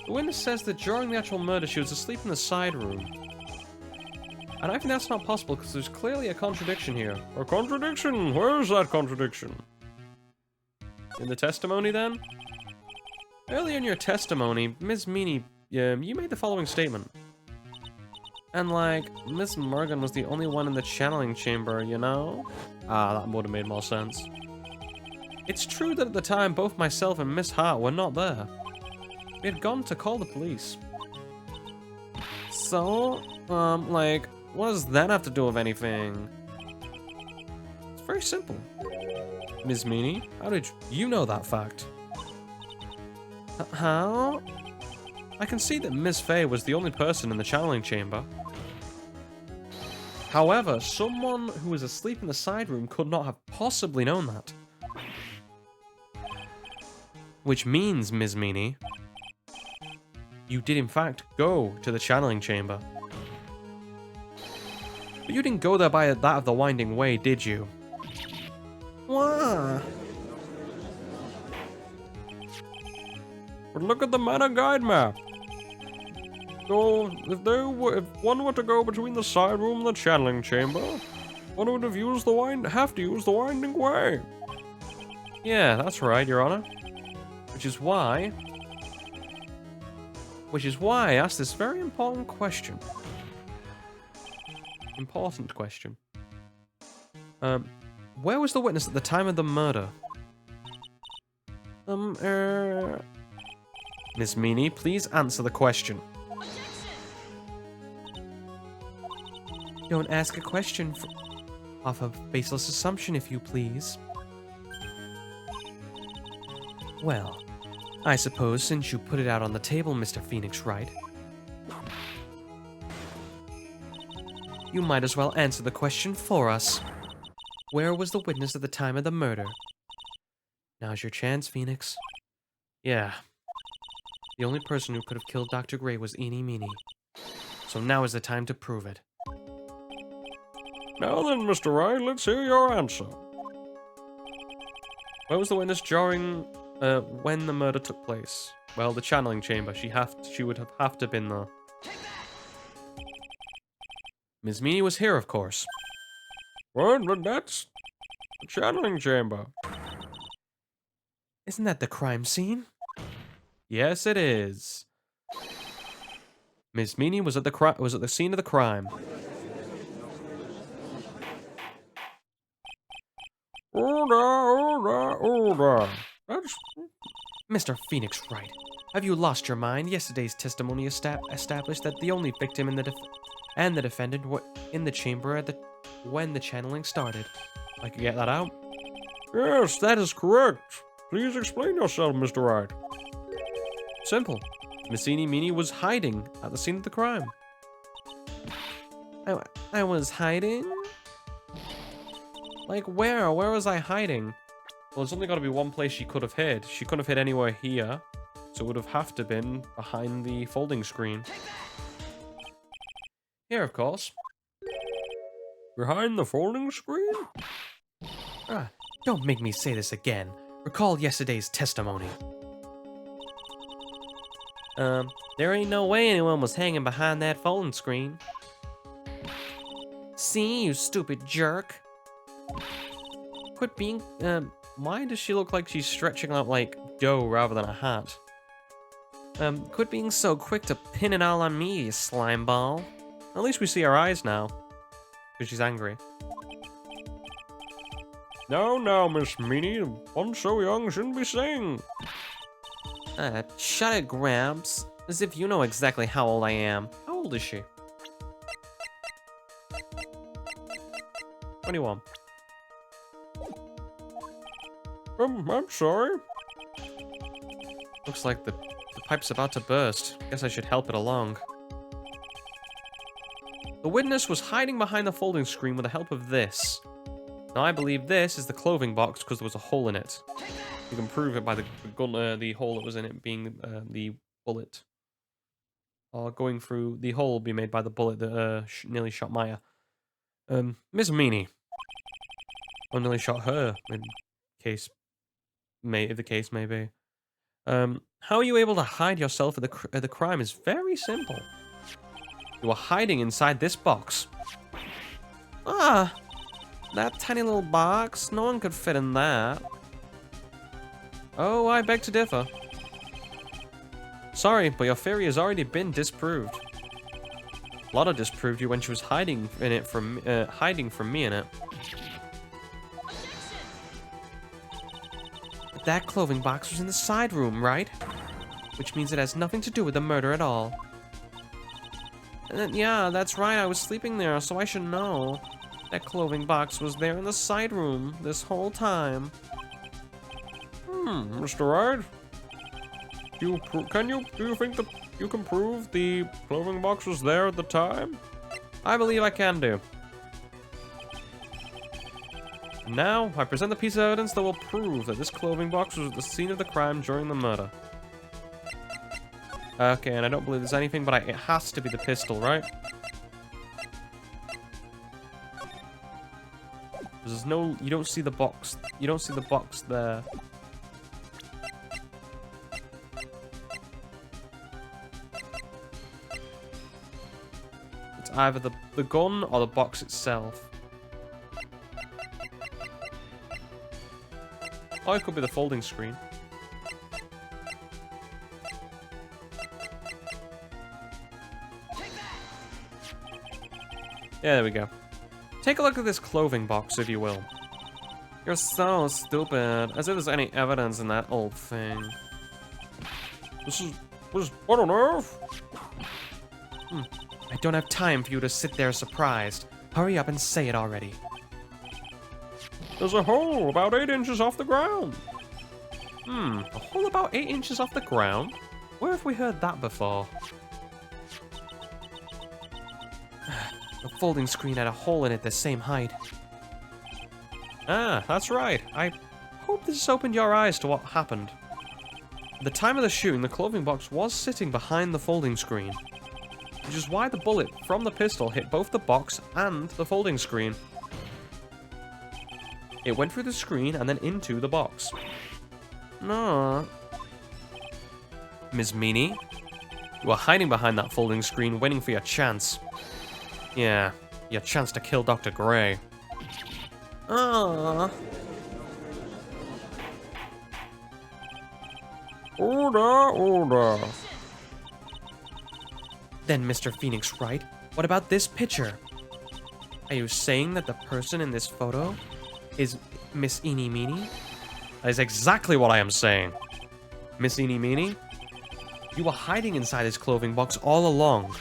The witness says that during the actual murder, she was asleep in the side room. And I think that's not possible, because there's clearly a contradiction here. A contradiction? Where is that contradiction? In the testimony, then? Earlier in your testimony, Ms. Meanie, you made the following statement. And, like, Miss Morgan was the only one in the channeling chamber, you know? Ah, that would have made more sense. It's true that at the time, both myself and Miss Hart were not there. We had gone to call the police. So, like, what does that have to do with anything? It's very simple. Ms. Meanie, how did you know that fact? How? I can see that Miss Fay was the only person in the channeling chamber. However, someone who was asleep in the side room could not have possibly known that. Which means, Ms. Meanie, you did in fact go to the channeling chamber. But you didn't go there by that of the winding way, did you? Why? But look at the mana guide map. So, if one were to go between the side room and the channeling chamber, one would have have to use the winding way. Yeah, that's right, Your Honor. Which is why I asked this very important question. Important question. Where was the witness at the time of the murder? Miss Meanie, please answer the question. Don't ask a question off a baseless assumption, if you please. Well, I suppose since you put it out on the table, Mr. Phoenix Wright, you might as well answer the question for us. Where was the witness at the time of the murder? Now's your chance, Phoenix. Yeah. The only person who could have killed Dr. Gray was Eenie Meenie. So now is the time to prove it. Now then, Mr. Wright, let's hear your answer. Where was the witness during when the murder took place? Well, the channeling chamber. She would have to been there. Ms. Meanie was here, of course. What? But that's the channeling chamber. Isn't that the crime scene? Yes, it is. Ms. Meanie was at the scene of the crime. Order. That's... Mr. Phoenix Wright, have you lost your mind? Yesterday's testimony established that the only victim and the defendant were in the chamber when the channeling started. I can get that out? Yes, that is correct. Please explain yourself, Mr. Wright. Simple. Miss Eenie Meenie was hiding at the scene of the crime. I was hiding? Like where? Where was I hiding? Well, there's only got to be one place she could have hid. She couldn't have hid anywhere here. So it would have to been behind the folding screen. Here, of course. Behind the folding screen? Don't make me say this again. Recall yesterday's testimony. There ain't no way anyone was hanging behind that folding screen. See, you stupid jerk. Quit being, why does she look like she's stretching out like dough rather than a hat? Quit being so quick to pin it all on me, you slime ball. At least we see her eyes now. Because she's angry. No, Miss Meanie. One so young shouldn't be saying. Shut it, Gramps. As if you know exactly how old I am. How old is she? 21. I'm sorry. Looks like the pipe's about to burst. Guess I should help it along. The witness was hiding behind the folding screen with the help of this. Now I believe this is the clothing box because there was a hole in it. You can prove it by the hole that was in it being the bullet. Or going through the hole will be made by the bullet that nearly shot Maya. Miss Meanie. Or nearly shot her, if the case may be. How are you able to hide yourself at the crime is very simple. You are hiding inside this box. Ah! That tiny little box? No one could fit in that. Oh, I beg to differ. Sorry, but your theory has already been disproved. Lotta disproved you when she was hiding from me in it. But that clothing box was in the side room, right? Which means it has nothing to do with the murder at all. Yeah, that's right, I was sleeping there, so I should know. That clothing box was there in the side room this whole time. Mr. Wright? Do you think that you can prove the clothing box was there at the time? I believe I can do. Now, I present the piece of evidence that will prove that this clothing box was at the scene of the crime during the murder. Okay, and I don't believe there's anything, but it has to be the pistol, right? There's no, you don't see the box. You don't see the box there. It's either the gun or the box itself. Or it could be the folding screen. Yeah, there we go. Take a look at this clothing box, if you will. You're so stupid. As if there's any evidence in that old thing. This is what on earth? I don't have time for you to sit there surprised. Hurry up and say it already. There's a hole about 8 inches off the ground. A hole about 8 inches off the ground? Where have we heard that before? The folding screen had a hole in it the same height. Ah, that's right. I hope this has opened your eyes to what happened. At the time of the shooting, the clothing box was sitting behind the folding screen, which is why the bullet from the pistol hit both the box and the folding screen. It went through the screen and then into the box. No. Ms. Meanie, you were hiding behind that folding screen waiting for your chance. Yeah, your chance to kill Dr. Gray. Order, order. Then, Mr. Phoenix Wright, what about this picture? Are you saying that the person in this photo is Miss Eenie Meenie? That is exactly what I am saying. Miss Eenie Meenie? You were hiding inside this clothing box all along.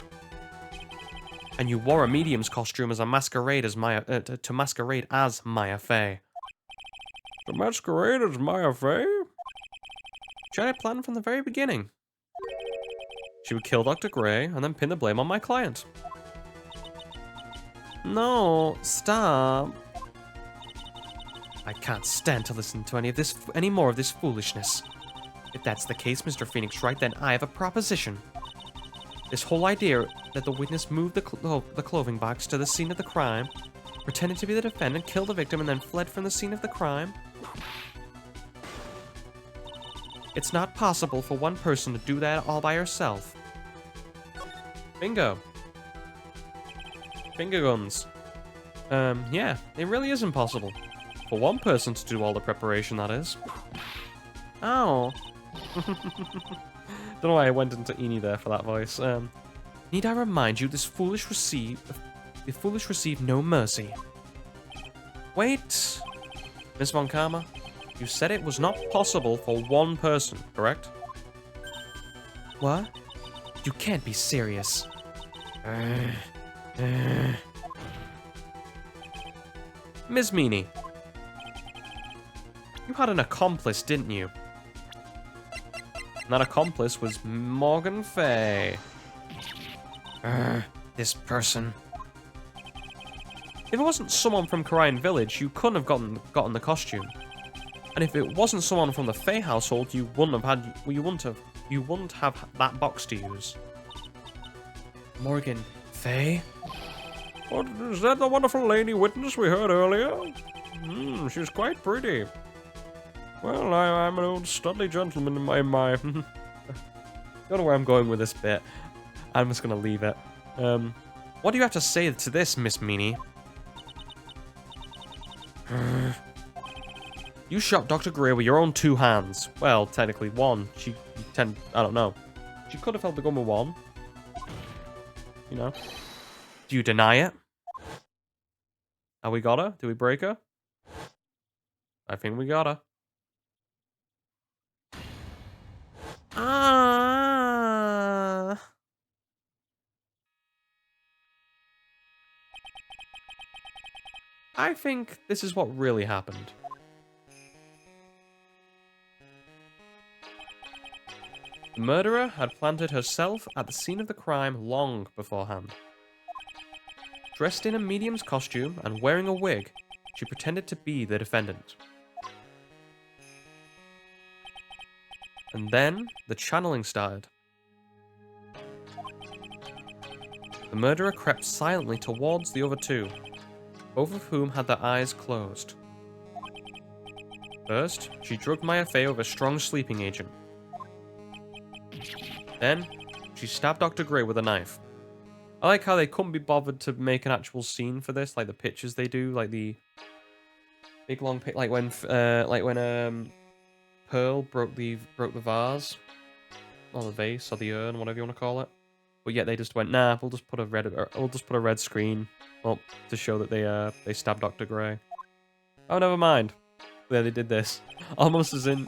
And you wore a medium's costume as a masquerade as to masquerade as Maya Fey. To masquerade as Maya Fey? She had it planned from the very beginning. She would kill Dr. Gray and then pin the blame on my client. No, stop. I can't stand to listen to any more of this foolishness. If that's the case, Mr. Phoenix Wright, then I have a proposition. This whole idea that the witness moved the clothing box to the scene of the crime, pretended to be the defendant, killed the victim, and then fled from the scene of the crime. It's not possible for one person to do that all by herself. Bingo. Finger guns. Yeah, it really is impossible. For one person to do all the preparation, that is. Ow. Don't know why I went into Eenie there for that voice. Need I remind you, the foolish receive no mercy. Wait, Miss Von Karma, you said it was not possible for one person, correct? What? You can't be serious. Ms. Meanie, you had an accomplice, didn't you? And that accomplice was Morgan Fay. This person. If it wasn't someone from Karayan Village, you couldn't have gotten the costume. And if it wasn't someone from the Fay household, you wouldn't have that box to use. Morgan Fay? What, is that the wonderful lady witness we heard earlier? She's quite pretty. Well, I'm an old studly gentleman in my Don't know where I'm going with this bit. I'm just gonna leave it. What do you have to say to this, Miss Meanie? You shot Dr. Gray with your own 2 hands. Well, technically 1. I don't know. She could have held the gun with 1. You know. Do you deny it? Have we got her? Did we break her? I think we got her. I think this is what really happened. The murderer had planted herself at the scene of the crime long beforehand. Dressed in a medium's costume and wearing a wig, she pretended to be the defendant. And then, the channeling started. The murderer crept silently towards the other 2. both of whom had their eyes closed. First, she drugged Maya Fey with a strong sleeping agent. Then, she stabbed Dr. Gray with a knife. I like how they couldn't be bothered to make an actual scene for this, like the pictures they do, like the big long like when Pearl broke the vase, or the vase, or the urn, whatever you want to call it. But yet they just went, nah, we'll just put a red screen up to show that they stabbed Dr. Gray. Oh, never mind. Yeah, they did this. Almost as in,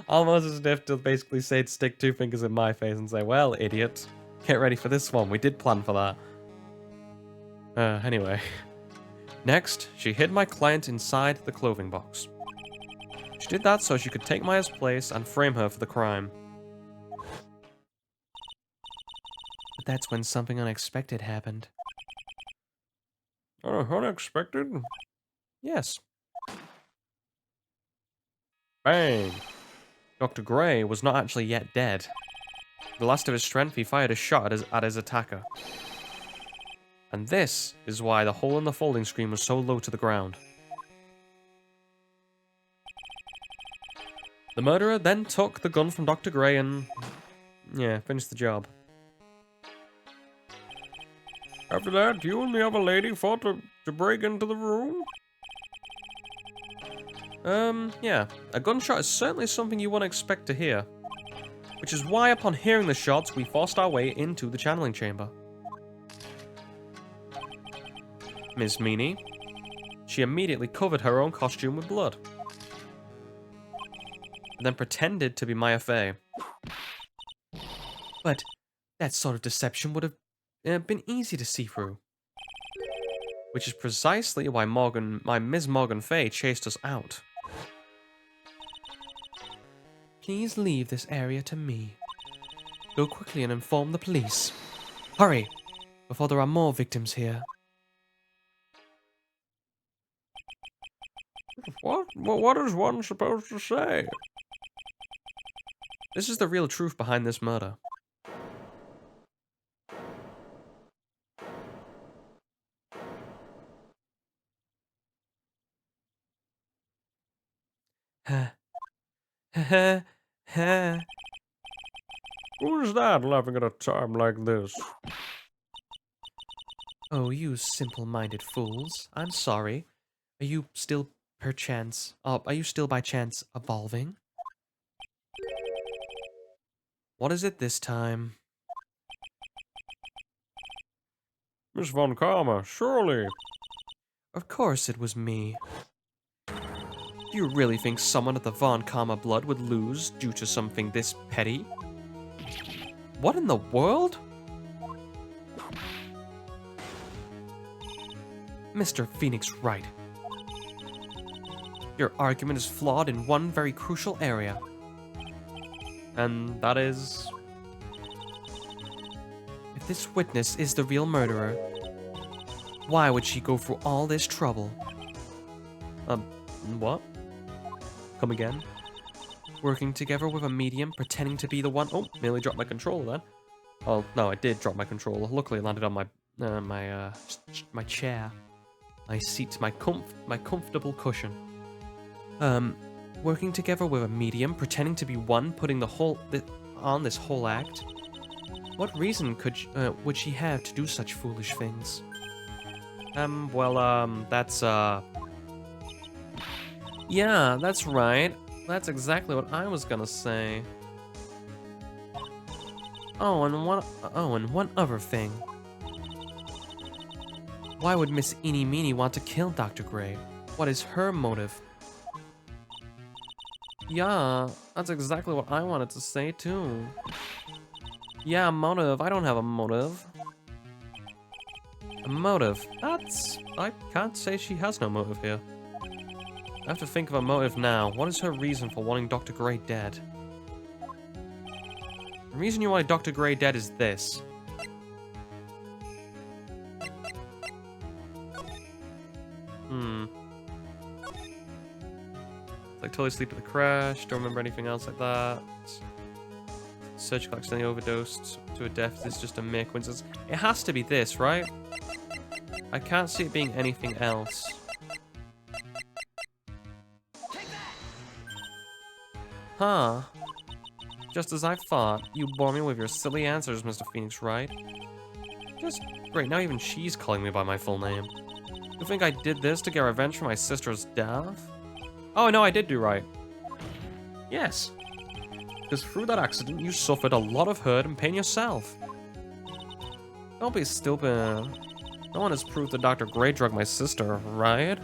almost as if to basically say, stick two fingers in my face and say, well, idiot, get ready for this one. We did plan for that. Anyway. Next, she hid my client inside the clothing box. She did that so she could take Maya's place and frame her for the crime. But that's when something unexpected happened. Unexpected? Yes. Bang. Dr. Gray was not actually yet dead. The last of his strength, he fired a shot at his attacker. And this is why the hole in the folding screen was so low to the ground. The murderer then took the gun from Dr. Gray and, yeah, finished the job. After that, you and the other lady fought to break into the room? Yeah. A gunshot is certainly something you wouldn't expect to hear. Which is why upon hearing the shots, we forced our way into the channeling chamber. Miss Meanie. She immediately covered her own costume with blood. And then pretended to be Maya Fey. But that sort of deception would have been easy to see through. Which is precisely why Ms. Morgan Fey chased us out. Please leave this area to me. Go quickly and inform the police. Hurry, before there are more victims here. What is one supposed to say? This is the real truth behind this murder. Ha. Ha ha. Who's that laughing at a time like this? Oh, you simple-minded fools. I'm sorry. Are you still by chance evolving? What is it this time? Miss Von Karma, surely. Of course it was me. Do you really think someone of the Von Karma blood would lose due to something this petty? What in the world? Mr. Phoenix Wright. Your argument is flawed in one very crucial area. And that is... If this witness is the real murderer, why would she go through all this trouble? What? Come again? Working together with a medium, pretending to be the one... Oh, nearly dropped my controller then. Oh, no, I did drop my controller. Luckily it landed on my chair. My seat, my comfortable cushion. Working together with a medium, pretending to be one, putting this whole act. What reason would she have to do such foolish things? That's, Yeah, that's right. That's exactly what I was gonna say. Oh, and one other thing. Why would Miss Eenie Meenie want to kill Dr. Gray? What is her motive? Yeah, that's exactly what I wanted to say too. Yeah, motive. I don't have a motive. A motive? I can't say she has no motive here. I have to think of a motive now. What is her reason for wanting Dr. Gray dead? The reason you wanted Dr. Gray dead is this. Like totally asleep at the crash, don't remember anything else like that. Surgical accidentally overdosed to a death. This is just a mere coincidence. It has to be this, right? I can't see it being anything else. Huh. Just as I thought. You bore me with your silly answers, Mr. Phoenix Wright. Just great, now even she's calling me by my full name. You think I did this to get revenge for my sister's death? Oh, no, I did do right. Yes. Because through that accident, you suffered a lot of hurt and pain yourself. Don't be stupid. No one has proved that Dr. Gray drugged my sister, right?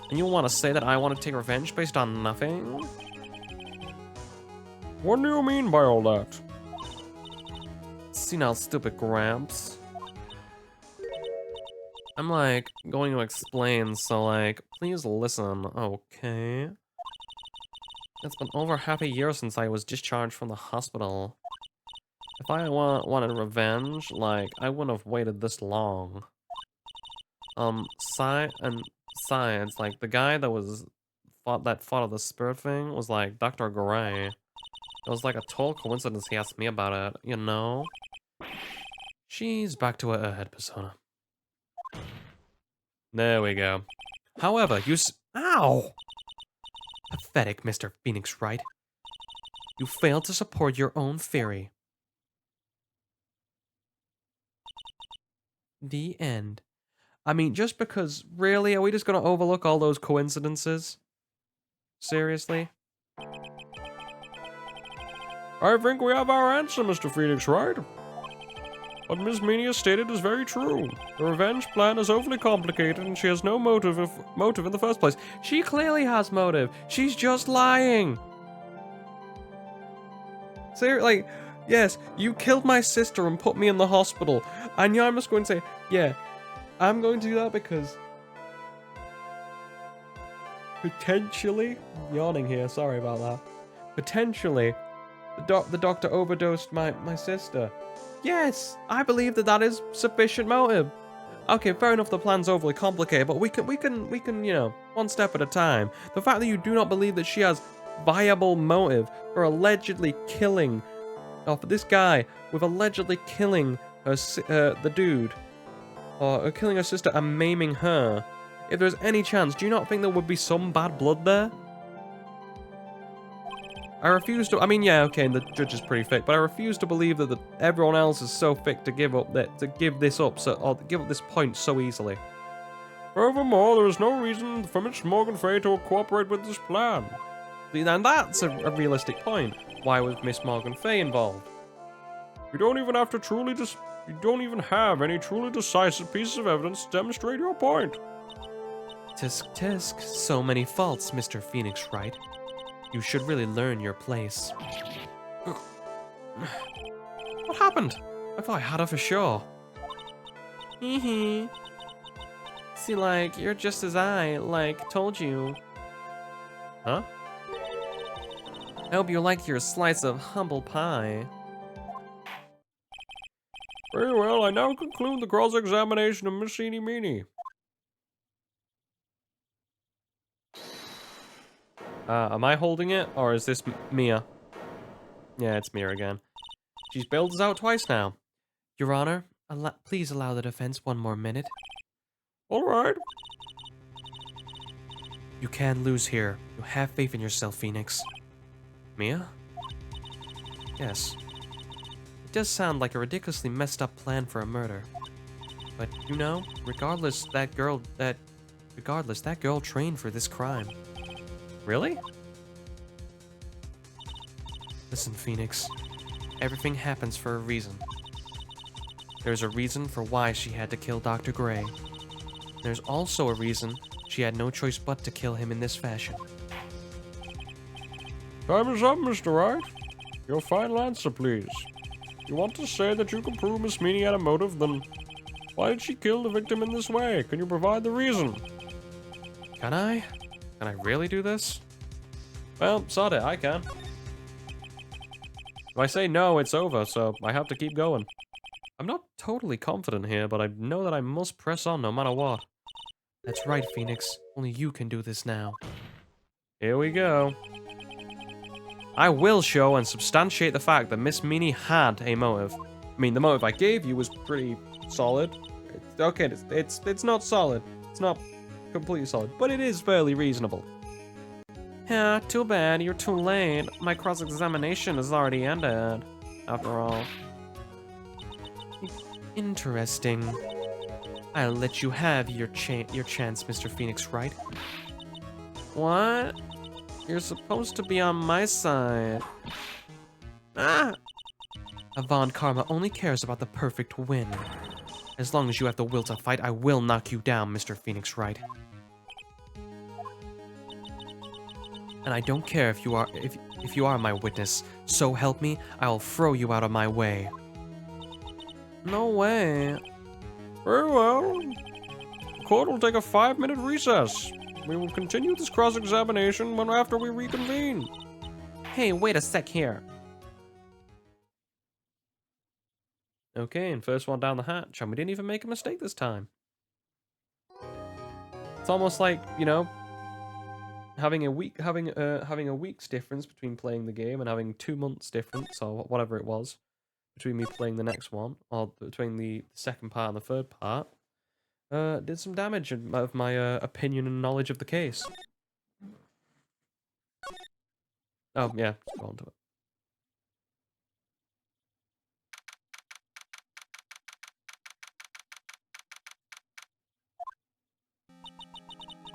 And you want to say that I want to take revenge based on nothing? What do you mean by all that? See now, stupid Gramps. I'm like going to explain, so like, please listen, okay? It's been over half a year since I was discharged from the hospital. If I wanted revenge, like, I wouldn't have waited this long. Science, like, the guy that fought of the spirit thing was like Dr. Gray. It was like a total coincidence he asked me about it, you know? She's back to her head persona. There we go. However, Ow! Pathetic, Mr. Phoenix Wright. You failed to support your own theory. The end. I mean, just because, really, are we just gonna overlook all those coincidences? Seriously? I think we have our answer, Mr. Phoenix Wright. What Miss Meany has stated is very true. The revenge plan is overly complicated and she has no motive in the first place. She clearly has motive. She's just lying. Seriously, like, yes, you killed my sister and put me in the hospital. And I'm just going to say, yeah, I'm going to do that because potentially, yawning here, sorry about that. Potentially, the doctor overdosed my sister. Yes, I believe that is sufficient motive. Okay, fair enough, the plan's overly complicated, but we can, you know, one step at a time. The fact that you do not believe that she has viable motive for allegedly killing, for this guy with allegedly killing the dude, or killing her sister and maiming her. If there's any chance, do you not think there would be some bad blood there? I refuse to. I mean, yeah, okay, the judge is pretty thick, but I refuse to believe that everyone else is so thick to give this point so easily. Furthermore, there is no reason for Miss Morgan Fay to cooperate with this plan. See, and that's a realistic point. Why was Miss Morgan Fay involved? You don't even have any truly decisive pieces of evidence to demonstrate your point. Tisk tisk, so many faults, Mr. Phoenix Wright. You should really learn your place. What happened? I thought I had her for sure. Hee. See, like, you're just as I, like, told you. Huh? I hope you like your slice of humble pie. Very well, I now conclude the cross-examination of Miss Eenie Meenie. Am I holding it, or is this Mia? Yeah, it's Mia again. She's bailed us out twice now. Your Honor, please allow the defense one more minute. All right. You can't lose here. You have faith in yourself, Phoenix. Mia? Yes. It does sound like a ridiculously messed up plan for a murder. But, you know, regardless, that girl trained for this crime. Really? Listen, Phoenix. Everything happens for a reason. There's a reason for why she had to kill Dr. Gray. There's also a reason she had no choice but to kill him in this fashion. Time is up, Mr. Wright. Your final answer, please. You want to say that you can prove Miss Meenie had a motive, then why did she kill the victim in this way? Can you provide the reason? Can I? Can I really do this? Well, sod it, I can. If I say no, it's over, so I have to keep going. I'm not totally confident here, but I know that I must press on no matter what. That's right, Phoenix. Only you can do this now. Here we go. I will show and substantiate the fact that Miss Meenie had a motive. I mean, the motive I gave you was pretty solid. okay, it's not solid. It's not completely solid, but it is fairly reasonable. Yeah, too bad. You're too late. My cross-examination has already ended. After all. Interesting. I'll let you have your chance, Mr. Phoenix Wright. What? You're supposed to be on my side. Ah! Avant Karma only cares about the perfect win. As long as you have the will to fight, I will knock you down, Mr. Phoenix Wright. And I don't care if you are my witness. So help me, I'll throw you out of my way. No way. Very well. The court will take a 5-minute recess. We will continue this cross-examination after we reconvene. Hey, wait a sec here. Okay, and first one down the hatch, and we didn't even make a mistake this time. It's almost like, you know, having a week's difference between playing the game and having 2 months difference, or whatever it was, between me playing the next one, or between the second part and the third part, did some damage of my opinion and knowledge of the case. Oh, yeah, let's go on to it.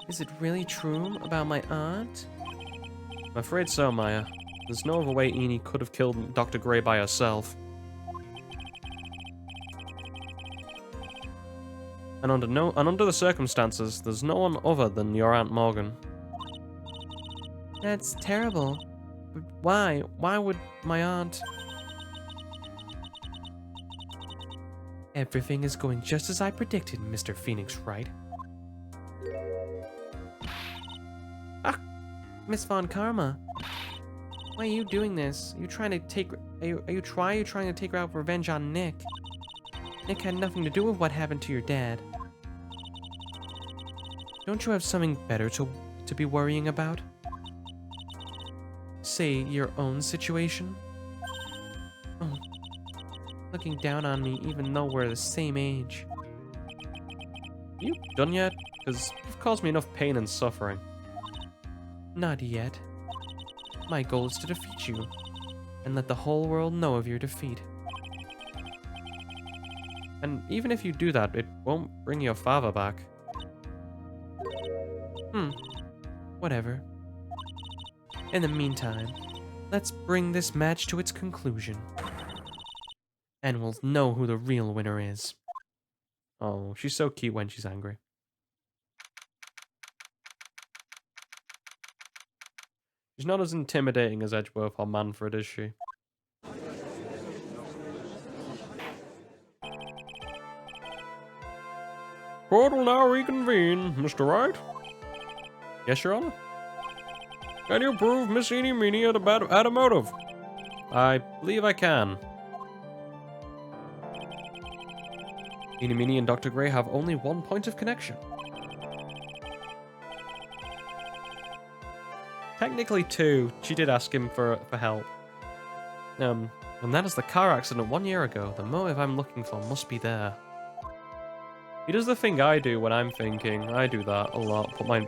Is it really true about my aunt? I'm afraid so, Maya. There's no other way Enid could have killed Dr. Gray by herself. And under the circumstances, there's no one other than your Aunt Morgan. That's terrible. But why? Why would my aunt... Everything is going just as I predicted, Mr. Phoenix Wright. Ah! Miss Von Karma. Why are you doing this? Are you trying to take... Are you trying to take out revenge on Nick? Nick had nothing to do with what happened to your dad. Don't you have something better to be worrying about? Say, your own situation? Oh, looking down on me even though we're the same age. You done yet? Because you've caused me enough pain and suffering. Not yet. My goal is to defeat you, and let the whole world know of your defeat. And even if you do that, it won't bring your father back. Whatever. In the meantime, let's bring this match to its conclusion. And we'll know who the real winner is. Oh, she's so cute when she's angry. She's not as intimidating as Edgeworth or Manfred, is she? Court will now reconvene, Mr. Wright. Yes, Your Honor? Can you prove Miss Eenie Meenie had a motive? I believe I can. Eenie Meenie and Dr. Gray have only one point of connection. Technically 2. She did ask him for help. And that is the car accident 1 year ago. The motive I'm looking for must be there. He does the thing I do when I'm thinking. I do that a lot. Put my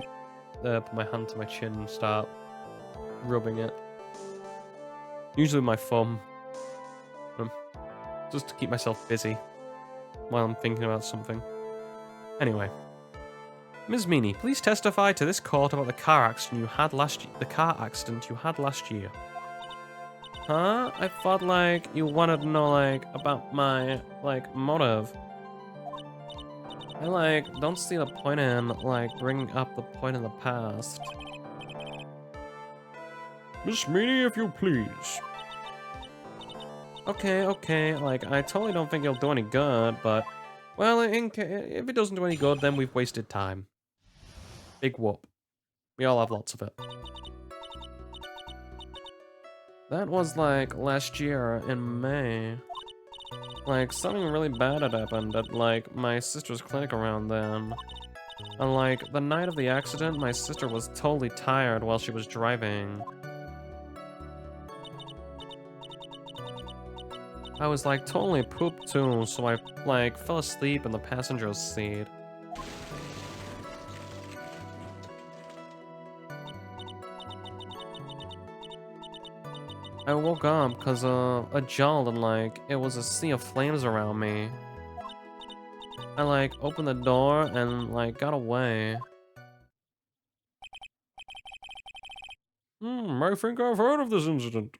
hand to my chin and start rubbing it. Usually with my thumb. Just to keep myself busy while I'm thinking about something. Anyway. Ms. Meenie, please testify to this court about the car accident you had last year. Huh? I thought, like, you wanted to know, like, about my, like, motive. I, don't see the point in, bringing up the point in the past. Miss Meenie, if you please. Okay, I totally don't think it'll do any good, but... Well, if it doesn't do any good, then we've wasted time. Big whoop. We all have lots of it. That was, last year in May. Something really bad had happened at, my sister's clinic around then. And, the night of the accident, my sister was totally tired while she was driving. I was like totally pooped too, so I like fell asleep in the passenger's seat. I woke up because a jolt and like it was a sea of flames around me. I like opened the door and like got away. I think I've heard of this incident.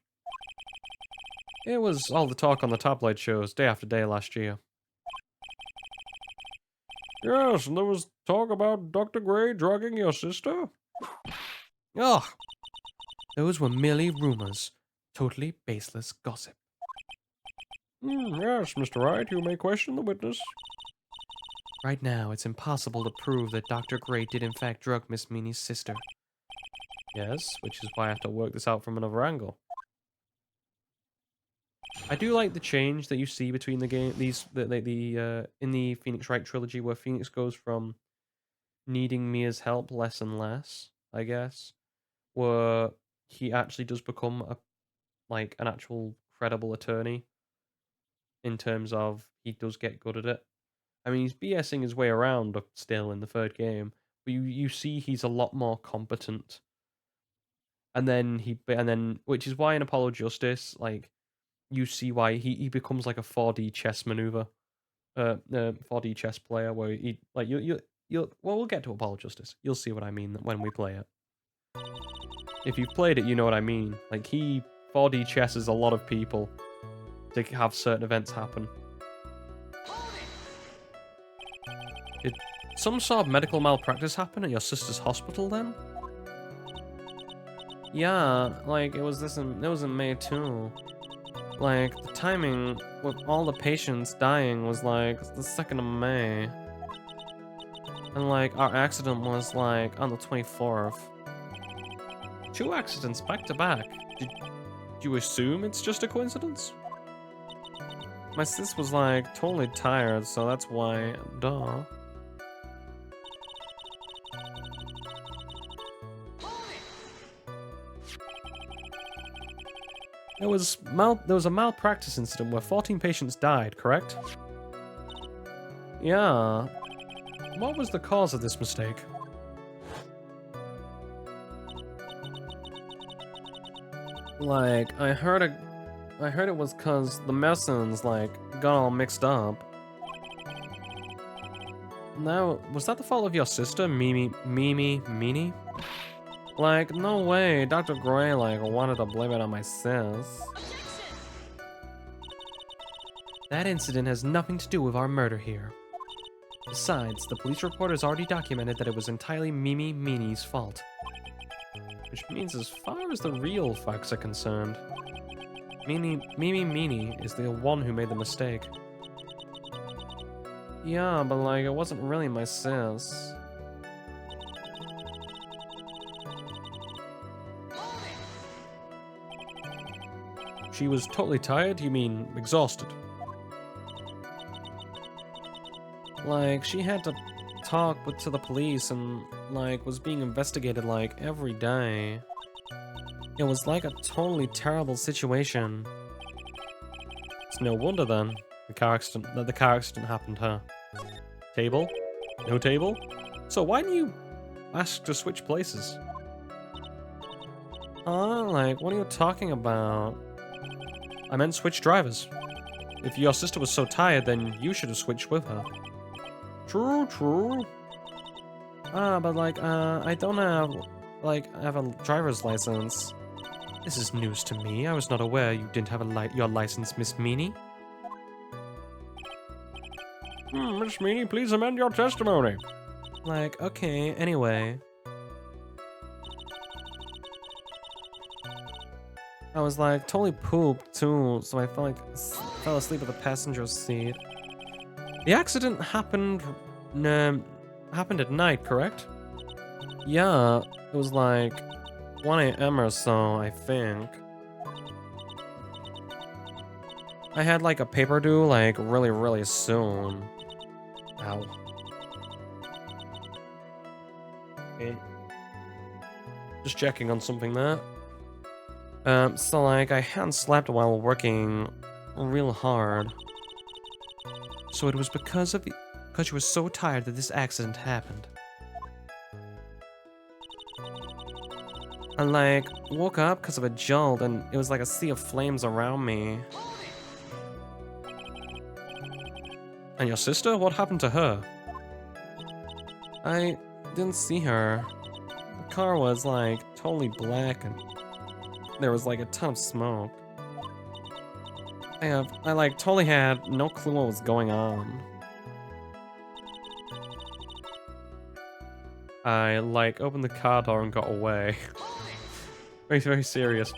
It was all the talk on the top light shows day after day last year. Yes, and there was talk about Dr. Gray drugging your sister. Ugh! Those were merely rumors. Totally baseless gossip. Yes, Mr. Wright, you may question the witness. Right now, it's impossible to prove that Dr. Gray did in fact drug Miss Meanie's sister. Yes, which is why I have to work this out from another angle. I do like the change that you see between the game, in the Phoenix Wright trilogy, where Phoenix goes from needing Mia's help less and less, I guess, where he actually does become an actual credible attorney in terms of he does get good at it. I mean, he's BSing his way around still in the third game, but you see he's a lot more competent. And then which is why in Apollo Justice, like, you see why he becomes like a 4D chess maneuver, 4D chess player where he like you'll well, we'll get to Apollo Justice. You'll see what I mean when we play it. If you've played it, you know what I mean. Like, he 4D chesses a lot of people to have certain events happen. Did some sort of medical malpractice happen at your sister's hospital then? Yeah, like it was in May too. Like, the timing with all the patients dying was like the 2nd of May. And like our accident was like on the 24th. 2 accidents back to back. Did you assume it's just a coincidence? My sis was like totally tired, so that's why, duh. There was a malpractice incident where 14 patients died, correct? Yeah. What was the cause of this mistake? Like, I heard it was cause the medicines like got all mixed up. Now, was that the fault of your sister, Meanie? Like, no way, Dr. Gray like wanted to blame it on my sis. That incident has nothing to do with our murder here. Besides, the police report has already documented that it was entirely Meanie's fault. Which means as far as the real facts are concerned, Meanie is the one who made the mistake. Yeah, but like, it wasn't really my sis. She was totally tired? You mean exhausted? Like, she had to talk to the police and, like, was being investigated, like, every day. It was like a totally terrible situation. It's no wonder, then, the car accident happened, huh? Table? No table? So why didn't you ask to switch places? Like, what are you talking about? I meant switch drivers. If your sister was so tired, then you should have switched with her. True. But like, I don't have, like, I have a driver's license. This is news to me. I was not aware you didn't have your license, Miss Meanie. Miss Meanie, please amend your testimony. Like, okay, anyway. I was like totally pooped too, so I fell asleep at the passenger seat. The accident happened at night, correct? Yeah, it was like 1 a.m. or so, I think. I had like a paper due like really soon. Ow. Okay. Just checking on something there. So like I hadn't slept while working real hard. So it was because you were so tired that this accident happened. I like woke up because of a jolt and it was like a sea of flames around me. And your sister? What happened to her? I didn't see her. The car was like totally black and there was like a ton of smoke. I like totally had no clue what was going on. I like opened the car door and got away. Very, very serious.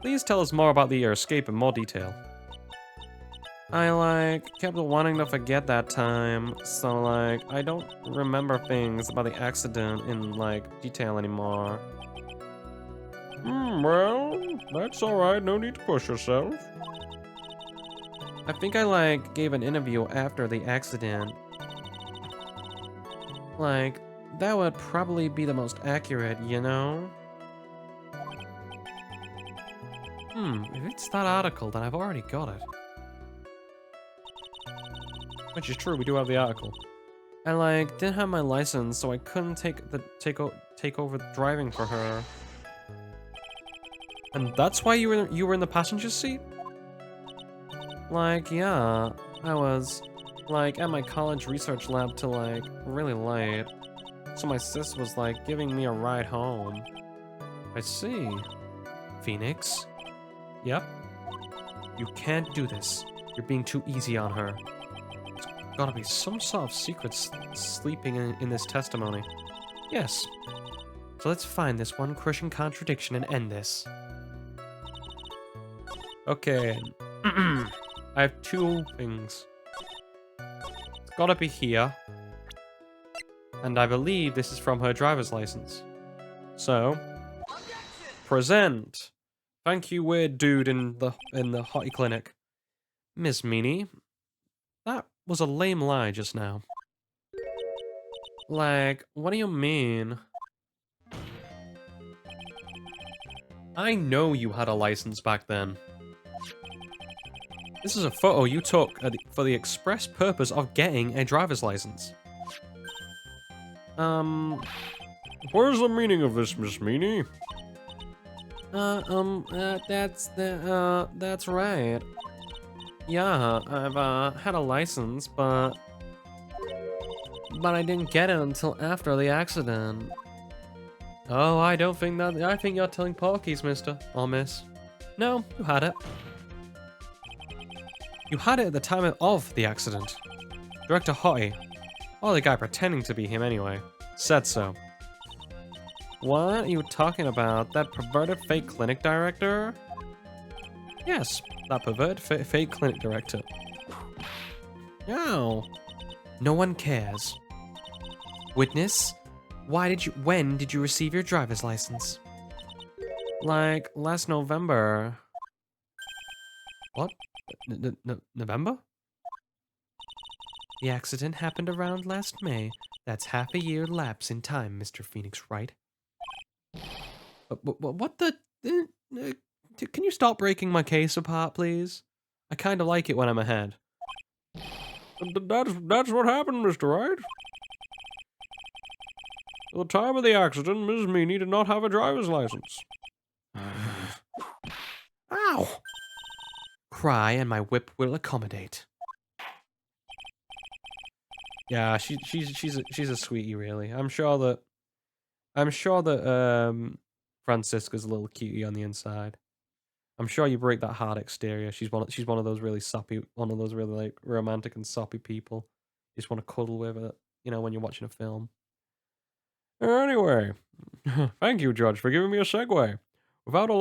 Please tell us more about the escape in more detail. I like kept wanting to forget that time, so like I don't remember things about the accident in like detail anymore. Well, that's alright, no need to push yourself. I think I like gave an interview after the accident. Like, that would probably be the most accurate, you know? If it's that article, then I've already got it. Which is true, we do have the article. I like didn't have my license, so I couldn't take over driving for her. And that's why you were in the passenger seat? Like, yeah, I was like at my college research lab till like really late. So my sis was like giving me a ride home. I see. Phoenix? Yep. You can't do this. You're being too easy on her. There's gotta be some sort of secret sleeping in this testimony. Yes. So let's find this one crushing contradiction and end this. Okay. I have two things. It's gotta be here. And I believe this is from her driver's license. So, present. Thank you, weird dude in the hottie clinic. Miss Meanie, that was a lame lie just now. Like, what do you mean? I know you had a license back then. This is a photo you took for the express purpose of getting a driver's license. Where's the meaning of this, Miss Meanie? That's right. Yeah, I've, had a license, but I didn't get it until after the accident. Oh, I don't think that, I think you're telling porkies, mister, or miss. No, you had it. You had it at the time of the accident. Director Hottie, or the guy pretending to be him anyway, said so. What are you talking about? That perverted fake clinic director? Yes, that perverted fake clinic director. No. No one cares. Witness, when did you receive your driver's license? Like, last November. What? November? The accident happened around last May. That's half a year lapse in time, Mr. Phoenix Wright. What the... can you stop breaking my case apart, please? I kind of like it when I'm ahead. That's what happened, Mr. Wright. At the time of the accident, Ms. Meanie did not have a driver's license. Ow! Cry and my whip will accommodate. Yeah, she's a sweetie, really. I'm sure that Francisca's a little cutie on the inside. I'm sure you break that hard exterior. She's one of those really soppy, one of those really like romantic and soppy people. You just want to cuddle with her, you know, when you're watching a film. Anyway, thank you, Judge, for giving me a segue. Without a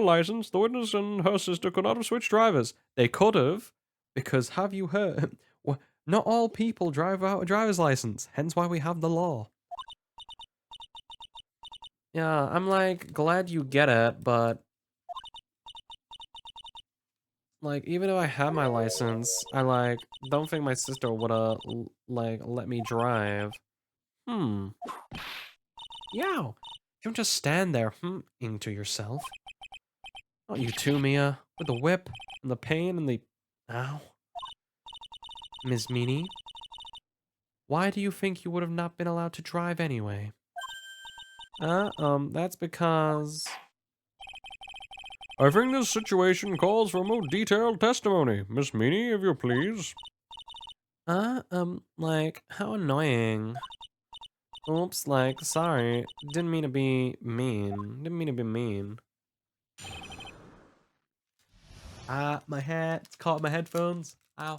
license, the witness and her sister could not have switched drivers. They could have, because have you heard? Not all people drive without a driver's license. Hence why we have the law. Yeah, I'm like glad you get it, but like even if I had my license, I like don't think my sister would have like let me drive. Yow. Don't just stand there, to yourself. Not you too, Mia. With the whip, and the pain, and the... Ow. Ms. Meanie, why do you think you would have not been allowed to drive anyway? That's because... I think this situation calls for more detailed testimony. Miss Meanie, if you please. Like, how annoying. Oops, like, sorry. Didn't mean to be mean. Didn't mean to be mean. Ah, my hair. It's caught in my headphones. Ow.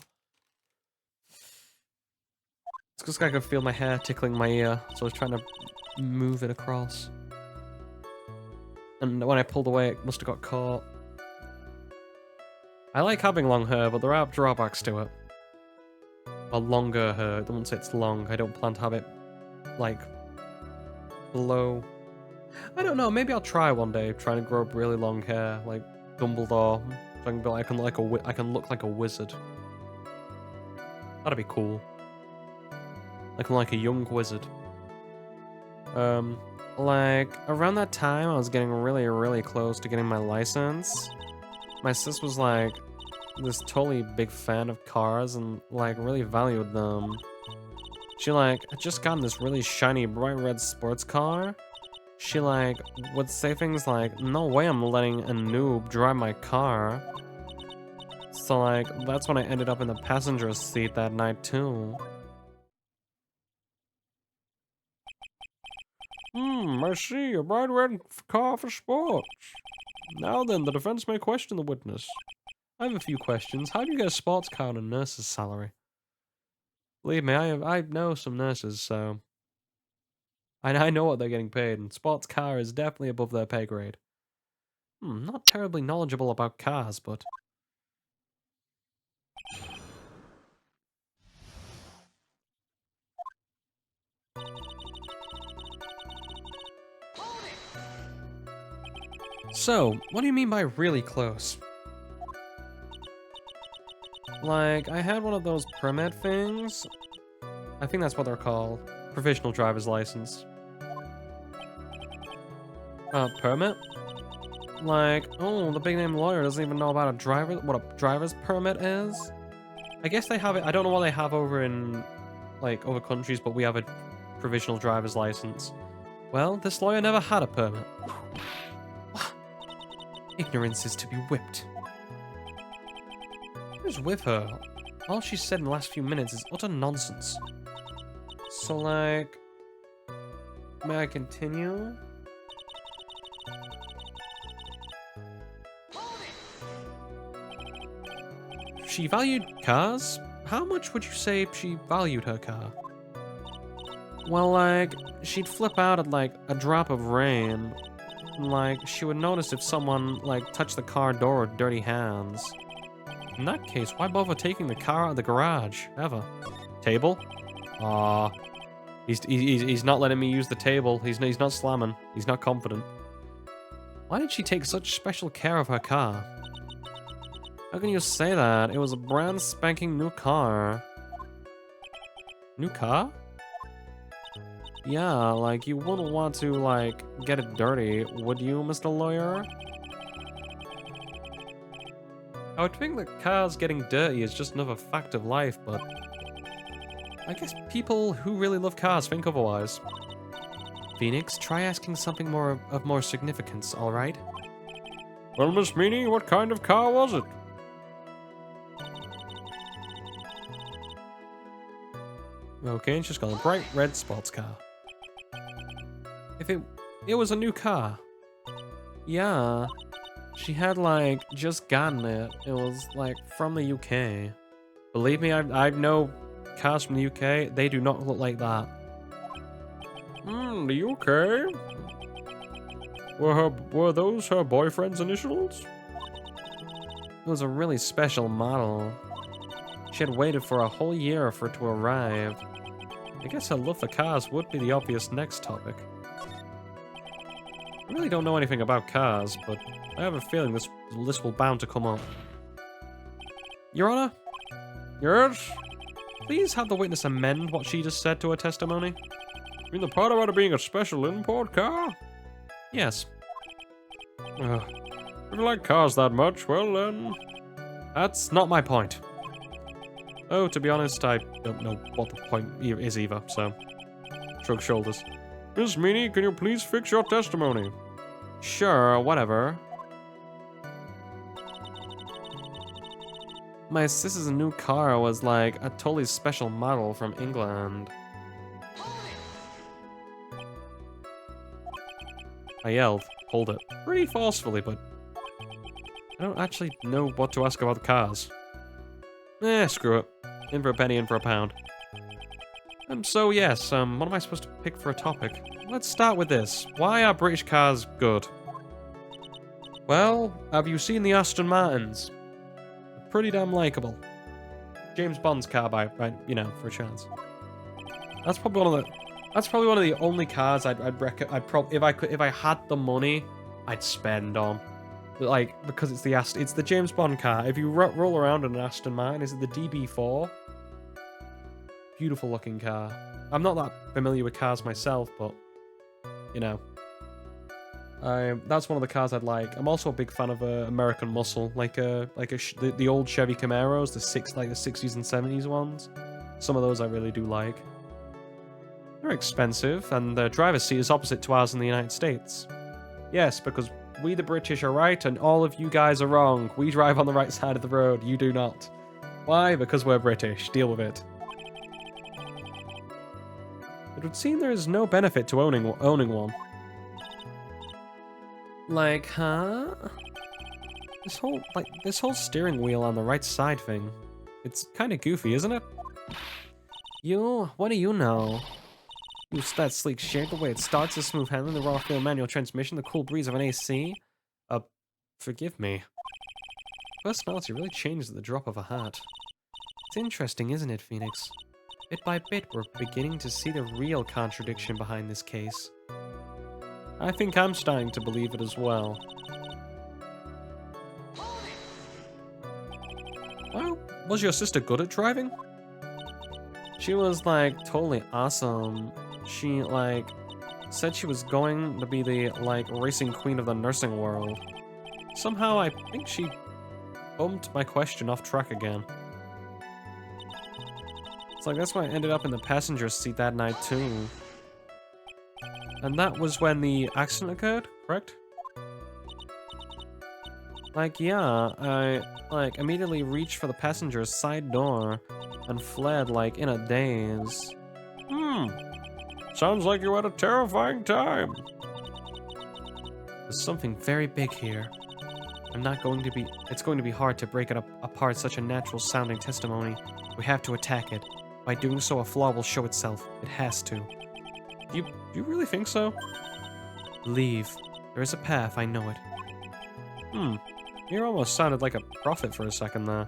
It's just like I can feel my hair tickling my ear, so I was trying to move it across. And when I pulled away, it must have got caught. I like having long hair, but there are drawbacks to it. A longer hair. I wouldn't say it's long. I don't plan to have it, like, below. I don't know. Maybe I'll try one day, trying to grow up really long hair, like Dumbledore. So I can be like, I can look like a wizard. That'd be cool. Like a young wizard. Like, around that time, I was getting really, really close to getting my license. My sis was, like, this totally big fan of cars and, like, really valued them. She, like, had just gotten this really shiny, bright red sports car. She, like, would say things like, no way I'm letting a noob drive my car. So, like, that's when I ended up in the passenger seat that night, too. I see. A bright red car for sports. Now then, the defense may question the witness. I have a few questions. How do you get a sports car on a nurse's salary? Believe me, I know some nurses, so... I know what they're getting paid, and sports car is definitely above their pay grade. Not terribly knowledgeable about cars, but... So, what do you mean by really close? Like, I had one of those permit things. I think that's what they're called. Provisional driver's license. Permit? Like, oh, the big name lawyer doesn't even know about what a driver's permit is? I guess they have it, I don't know what they have over in, like, other countries, but we have a provisional driver's license. Well, this lawyer never had a permit. Ignorance is to be whipped. What is with her? All she's said in the last few minutes is utter nonsense. So, like... May I continue? She valued cars? How much would you say she valued her car? Well, like, she'd flip out at, like, a drop of rain. Like, she would notice if someone, like, touched the car door with dirty hands. In that case, why bother taking the car out of the garage, ever? Table? Aw. He's not letting me use the table. He's not slamming. He's not confident. Why did she take such special care of her car? How can you say that? It was a brand spanking new car. New car? Yeah, like, you wouldn't want to, like, get it dirty, would you, Mr. Lawyer? I would think that cars getting dirty is just another fact of life, but... I guess people who really love cars think otherwise. Phoenix, try asking something of more significance, alright? Well, Miss Meanie, what kind of car was it? Okay, she's got a bright red sports car. If it was a new car. Yeah. She had, like, just gotten it. It was, like, from the UK. Believe me, I know cars from the UK. They do not look like that. The UK? Were those her boyfriend's initials? It was a really special model. She had waited for a whole year for it to arrive. I guess her love for cars would be the obvious next topic. I really don't know anything about cars, but I have a feeling this list will bound to come up. Your Honor? Yes? Please have the witness amend what she just said to her testimony. You mean the part about it being a special import car? Yes. If you like cars that much, well then... That's not my point. Oh, to be honest, I don't know what the point is either, so... Shrug shoulders. Miss Meanie, can you please fix your testimony? Sure, whatever. My sister's new car was like a totally special model from England. I yelled, hold it, pretty forcefully, but I don't actually know what to ask about the cars. Screw it. In for a penny, in for a pound. So yes, what am I supposed to pick for a topic? Let's start with this. Why are British cars good? Well, have you seen the Aston Martins? Pretty damn likable. James Bond's car by you know, for a chance. That's probably one of the only cars if I had the money, I'd spend on. Like, because it's the James Bond car. If you roll around in an Aston Martin, is it the DB4? Beautiful looking car. I'm not that familiar with cars myself, but you know, that's one of the cars I'd like. I'm also a big fan of American Muscle, the old Chevy Camaros, the 60s and 70s ones. Some of those I really do like. They're expensive, and the driver's seat is opposite to ours in the United States. Yes, because we the British are right, and all of you guys are wrong. We drive on the right side of the road, you do not. Why? Because we're British. Deal with it. It would seem there is no benefit to owning one. Like, huh? This whole steering wheel on the right side thing. It's kind of goofy, isn't it? What do you know? That sleek shape, the way it starts, the smooth handling, the raw feel manual transmission, the cool breeze of an AC. Forgive me. Personality really changes at the drop of a hat. It's interesting, isn't it, Phoenix? Bit by bit, we're beginning to see the real contradiction behind this case. I think I'm starting to believe it as well. Well, was your sister good at driving? She was, like, totally awesome. She, like, said she was going to be the, like, racing queen of the nursing world. Somehow, I think she bumped my question off track again. It's like, that's why I ended up in the passenger seat that night, too. And that was when the accident occurred, correct? Like, yeah, I, like, immediately reached for the passenger's side door and fled, like, in a daze. Sounds like you had a terrifying time. There's something very big here. It's going to be hard to break it apart such a natural sounding testimony. We have to attack it. By doing so, a flaw will show itself. It has to. Do you really think so? Leave. There is a path, I know it. You almost sounded like a prophet for a second there.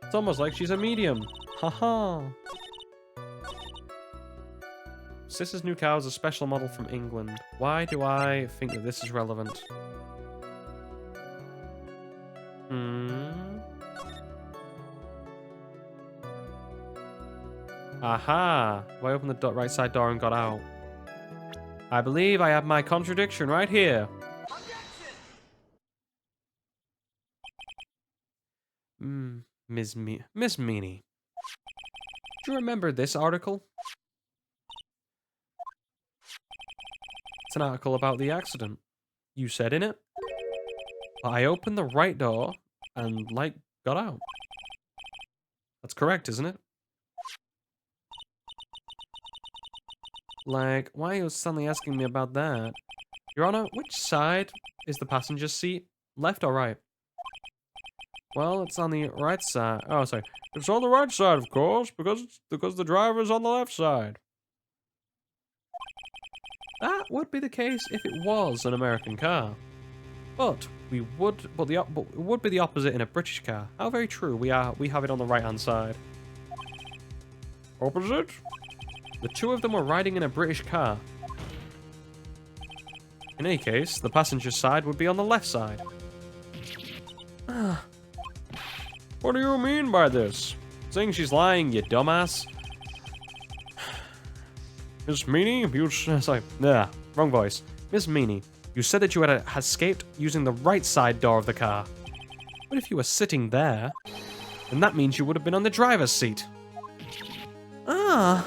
It's almost like she's a medium. Haha. Sister's new cow is a special model from England. Why do I think that this is relevant? Aha! I opened the right side door and got out. I believe I have my contradiction right here. Miss Meanie. Do you remember this article? It's an article about the accident. You said in it? I opened the right door and, like, got out. That's correct, isn't it? Like, why are you suddenly asking me about that? Your Honor, which side is the passenger seat? Left or right? Well, it's on the right side. Oh, sorry. It's on the right side, of course, because the driver's on the left side. That would be the case if it was an American car. But it would be the opposite in a British car. How very true. We have it on the right-hand side. Opposite? The two of them were riding in a British car. In any case, the passenger side would be on the left side. What do you mean by this? Saying she's lying, you dumbass. Miss Meanie, Sorry, wrong voice. Miss Meanie, You said that you had escaped using the right side door of the car. But if you were sitting there, then that means you would have been on the driver's seat. Ah.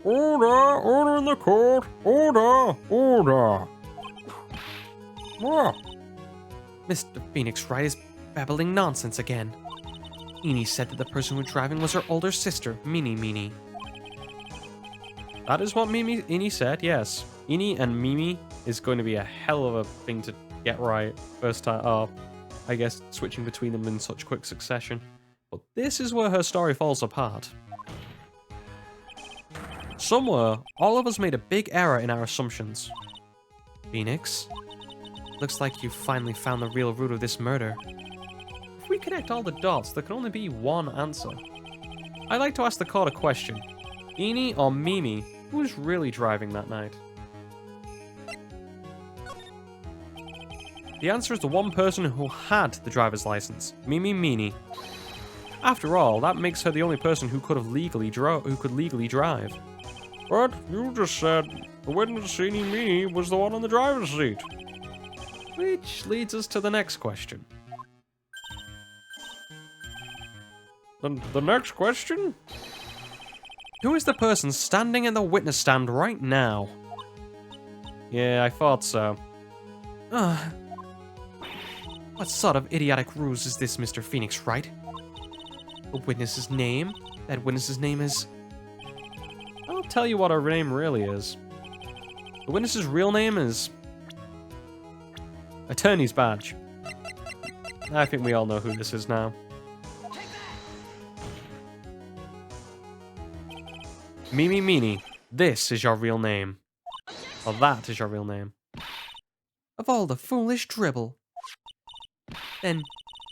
Order in the court. Order. What? Mr. Phoenix Wright is babbling nonsense again. Eenie said that the person who was driving was her older sister, Meanie. That is what Eenie said, yes. Eenie and Mimi is going to be a hell of a thing to get right first time. Oh, I guess switching between them in such quick succession. But this is where her story falls apart. Somewhere, all of us made a big error in our assumptions. Phoenix, looks like you finally found the real root of this murder. If we connect all the dots, there can only be one answer. I'd like to ask the court a question. Eenie or Mimi, who was really driving that night? The answer is the one person who had the driver's license, Meanie. After all, that makes her the only person who could legally drive. But you just said the witness Meanie was the one on the driver's seat. Which leads us to the next question. The next question? Who is the person standing in the witness stand right now? Yeah, I thought so. What sort of idiotic ruse is this, Mr. Phoenix Wright? The witness's name? That witness's name is... I'll tell you what her name really is. The witness's real name is... Attorney's badge. I think we all know who this is now. Meanie, this is your real name. Or that is your real name. Of all the foolish dribble. Then,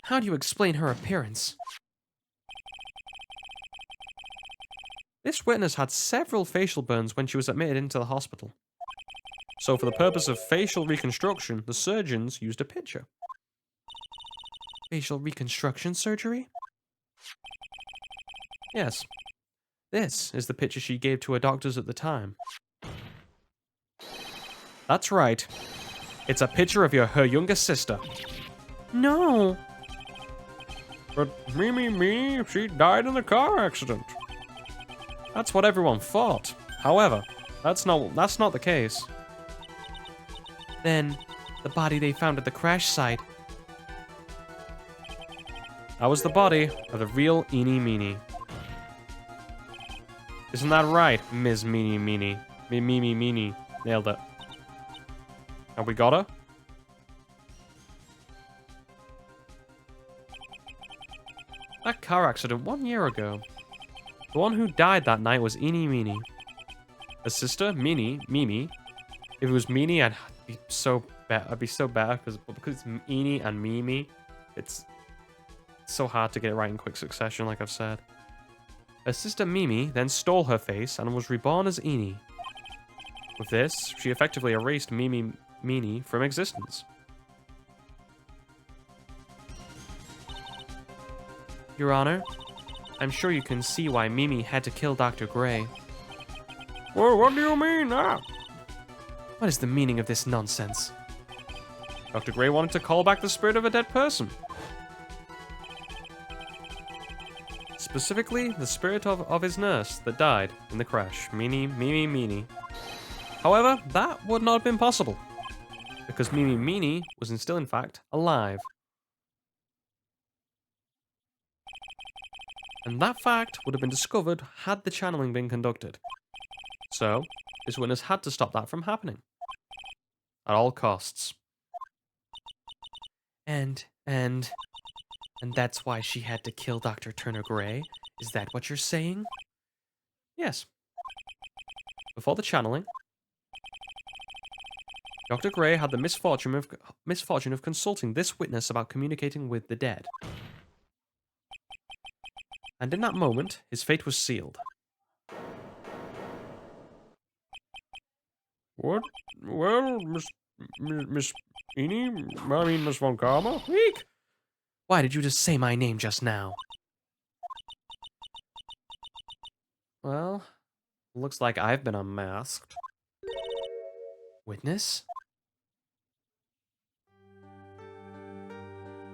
how do you explain her appearance? This witness had several facial burns when she was admitted into the hospital. So for the purpose of facial reconstruction, the surgeons used a picture. Facial reconstruction surgery? Yes. This is the picture she gave to her doctors at the time. That's right. It's a picture of her younger sister. No. But Mimi, she died in a car accident. That's what everyone thought. However, that's not the case. Then, the body they found at the crash site. That was the body of the real Eenie Meanie. Isn't that right, Ms. Meanie? Meanie. Nailed it. Have we got her? That car accident 1 year ago. The one who died that night was Eenie Meanie. Her sister, Mimi. If it was Meanie, I'd be so bad. I'd be so bad because it's Eenie and Mimi. It's so hard to get it right in quick succession, like I've said. Her sister Mimi then stole her face and was reborn as Eenie. With this, she effectively erased Meanie from existence. Your Honor, I'm sure you can see why Mimi had to kill Dr. Gray. Well, what do you mean, What is the meaning of this nonsense? Dr. Gray wanted to call back the spirit of a dead person. Specifically, the spirit of his nurse that died in the crash. Meanie. However, that would not have been possible. Because Meanie was still, in fact, alive. And that fact would have been discovered had the channeling been conducted. So, this witness had to stop that from happening. At all costs. And that's why she had to kill Dr. Turner Gray? Is that what you're saying? Yes. Before the channeling, Dr. Gray had the misfortune of consulting this witness about communicating with the dead. And in that moment, his fate was sealed. What? Well, Miss Eenie? I mean, Miss Von Karma? Weak! Why did you just say my name just now? Well, Looks like I've been unmasked. Witness?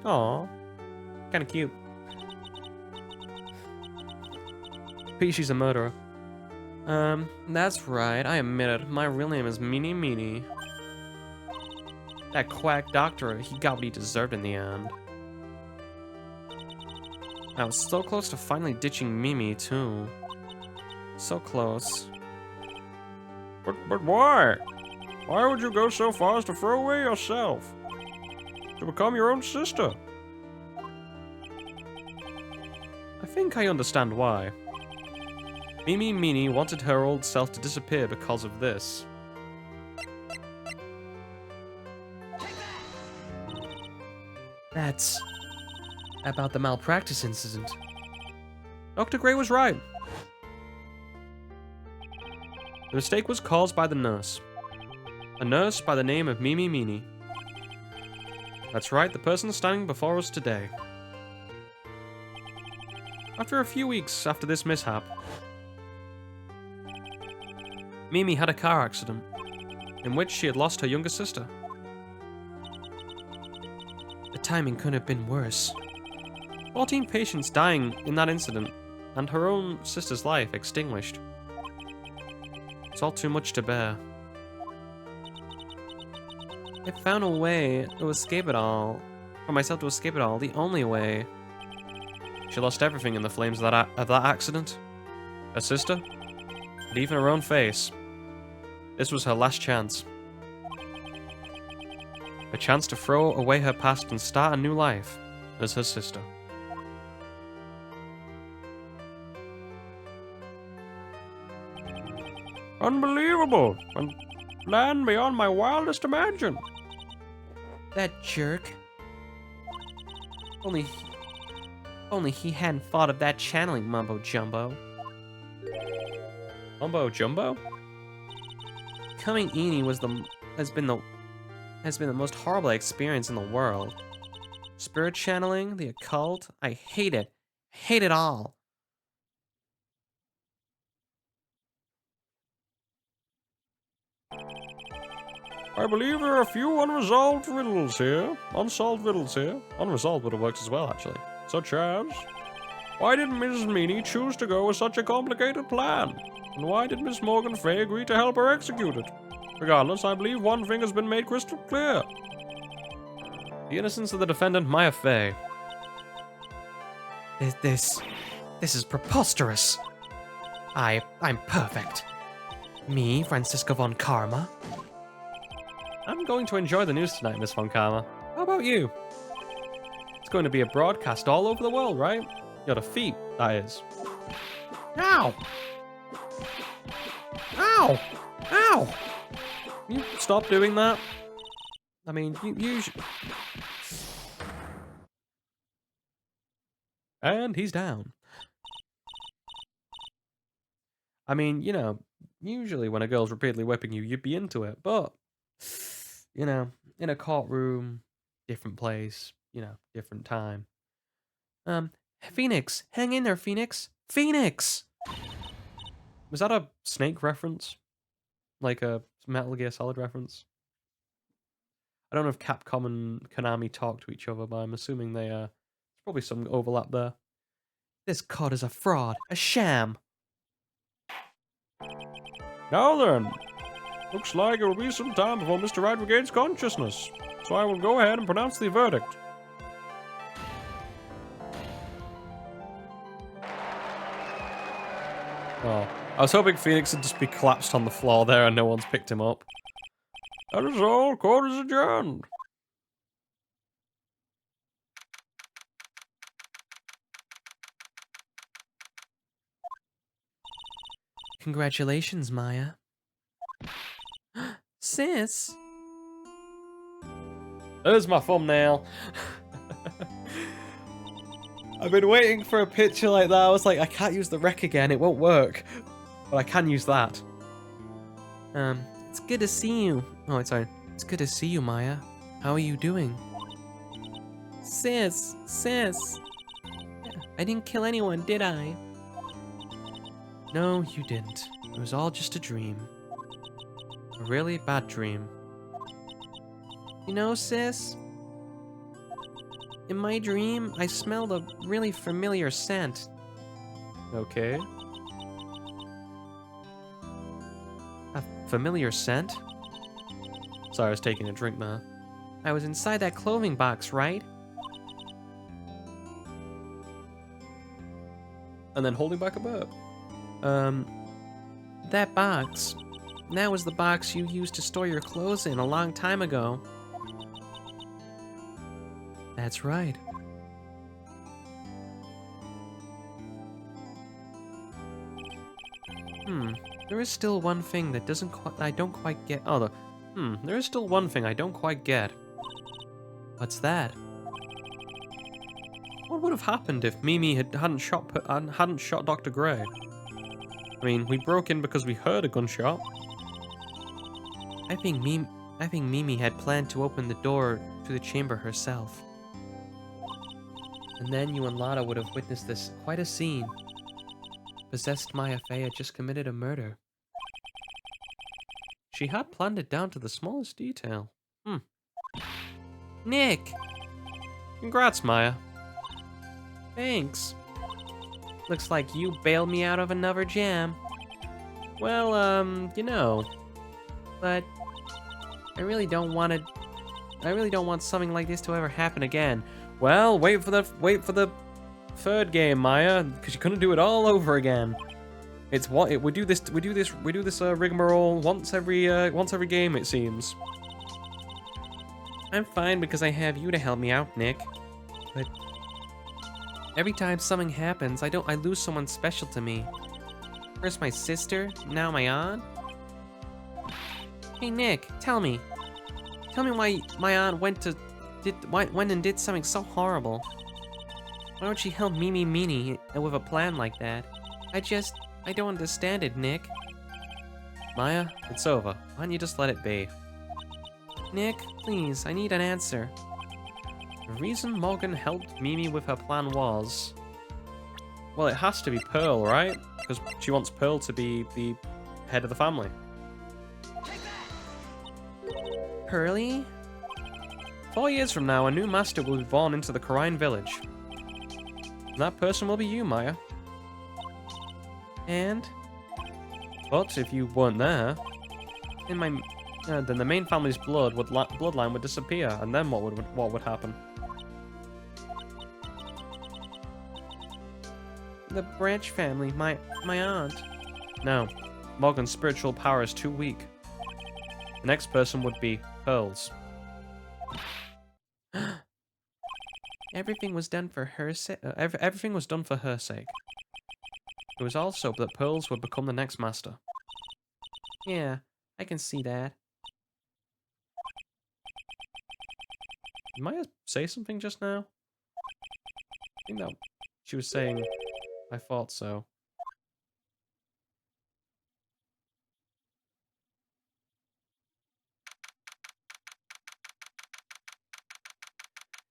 Aw. Kinda cute. P, she's a murderer. That's right, I admit it. My real name is Meanie Meanie. That quack doctor, he got what he deserved in the end. I was so close to finally ditching Mimi, too. So close. But why? Why would you go so far as to throw away yourself? To become your own sister? I think I understand why. Mimi Meanie wanted her old self to disappear because of this. That's about the malpractice incident. Dr. Gray was right. The mistake was caused by the nurse. A nurse by the name of Mimi Meanie. That's right, the person standing before us today. After a few weeks after this mishap, Mimi had a car accident in which she had lost her younger sister. The timing couldn't have been worse. 14 patients dying in that incident, and her own sister's life extinguished. It's all too much to bear. I found a way to escape it all. For myself to escape it all, the only way. She lost everything in the flames of that accident. Her sister, and even her own face. This was her last chance. A chance to throw away her past and start a new life as her sister. Unbelievable! And land beyond my wildest imagine. That jerk. Only he hadn't thought of that channeling mumbo jumbo. Mumbo jumbo? Becoming Eni has been the most horrible experience in the world. Spirit channeling, the occult, I hate it. I hate it all. I believe there are a few unresolved riddles here. Unsolved riddles here. Unresolved would have worked as well, actually. Such as, why did Mrs. Meanie choose to go with such a complicated plan? And why did Miss Morgan Fay agree to help her execute it? Regardless, I believe one thing has been made crystal clear. The innocence of the defendant, Maya Fey. This is preposterous. I'm perfect. Me, Francisco von Karma. I'm going to enjoy the news tonight, Miss von Karma. How about you? It's going to be a broadcast all over the world, right? Your defeat, that is. Ow! Ow! Ow! You stop doing that? I mean, you And he's down. I mean, you know, usually when a girl's repeatedly whipping you, you'd be into it. But, you know, in a courtroom, different place, you know, different time. Phoenix, hang in there, Phoenix. Phoenix! Was that a Snake reference? Like a Metal Gear Solid reference? I don't know if Capcom and Konami talk to each other, but I'm assuming they, there's probably some overlap there. This COD is a fraud, a sham. Now then, looks like it will be some time before Mr. Wright regains consciousness, so I will go ahead and pronounce the verdict. Oh, I was hoping Phoenix would just be collapsed on the floor there and no one's picked him up. That is all. Court is adjourned. Congratulations, Maya. Sis. There's my thumbnail. I've been waiting for a picture like that. I was like, I can't use the rec again. It won't work. But I can use that. It's good to see you. Oh, sorry. It's good to see you, Maya. How are you doing? Sis. I didn't kill anyone, did I? No, you didn't. It was all just a dream. A really bad dream. You know, sis? In my dream, I smelled a really familiar scent. Okay. A familiar scent? Sorry, I was taking a drink there. I was inside that clothing box, right? And then holding back a burp. That box. That was the box you used to store your clothes in a long time ago. That's right. There is still one thing that I don't quite get. Oh, there is still one thing I don't quite get. What's that? What would have happened if Mimi hadn't shot Dr. Gray? I mean, we broke in because we heard a gunshot. I think Mimi had planned to open the door to the chamber herself. And then you and Lotta would have witnessed quite a scene. Possessed Maya Fey had just committed a murder. She had planned it down to the smallest detail. Nick! Congrats, Maya. Thanks. Looks like you bailed me out of another jam. Well, you know. But I really don't want something like this to ever happen again. Well, wait for the third game, Maya, because you're gonna do it all over again. We do this rigmarole once every game, it seems. I'm fine because I have you to help me out, Nick. But every time something happens, I lose someone special to me. First my sister, now my aunt. Hey Nick, tell me why my aunt went and did something so horrible. Why would she help Mimi with a plan like that? I don't understand it, Nick. Maya, it's over. Why don't you just let it be? Nick, please, I need an answer. The reason Morgan helped Mimi with her plan was... Well, it has to be Pearl, right? Because she wants Pearl to be the head of the family. Pearly? 4 years from now, a new master will be born into the Karine village. And that person will be you, Maya. And? But if you weren't there, then the main family's bloodline would disappear, and then what would happen? The Branch family, my aunt. No, Morgan's spiritual power is too weak. The next person would be Pearl's. Everything was done for her sake. Everything was done for her sake. It was also that Pearls would become the next master. Yeah, I can see that. Did Maya say something just now? I think that she was saying, I thought so.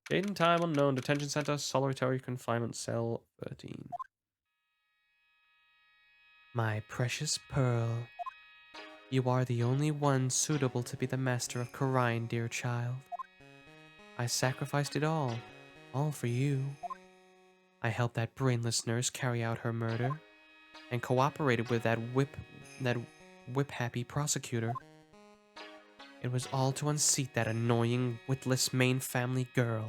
Date and time unknown. Detention center. Solitary confinement cell 13. My precious Pearl. You are the only one suitable to be the master of Karine, dear child. I sacrificed it all for you. I helped that brainless nurse carry out her murder, and cooperated with that whip-happy prosecutor. It was all to unseat that annoying, witless main family girl.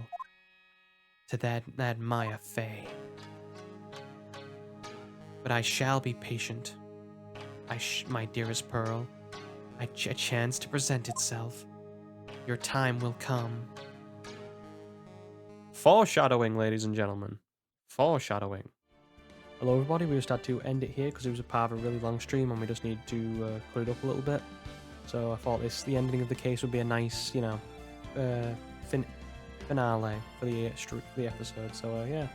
To that Maya Fey. But I shall be patient. My dearest Pearl. A chance to present itself. Your time will come. Foreshadowing, ladies and gentlemen. Foreshadowing. Hello everybody, we just had to end it here because it was a part of a really long stream and we just need to cut it up a little bit. So I thought the ending of the case would be a nice, you know, finale for the episode. So yeah.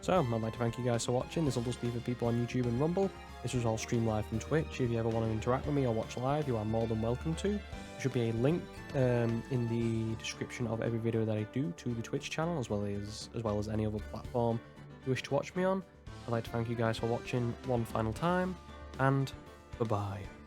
So I'd like to thank you guys for watching. This will just be for people on YouTube and Rumble. This was all streamed live from Twitch. If you ever want to interact with me or watch live, you are more than welcome to. There should be a link in the description of every video that I do to the Twitch channel, as well as any other platform you wish to watch me on. I'd like to thank you guys for watching one final time, and bye-bye.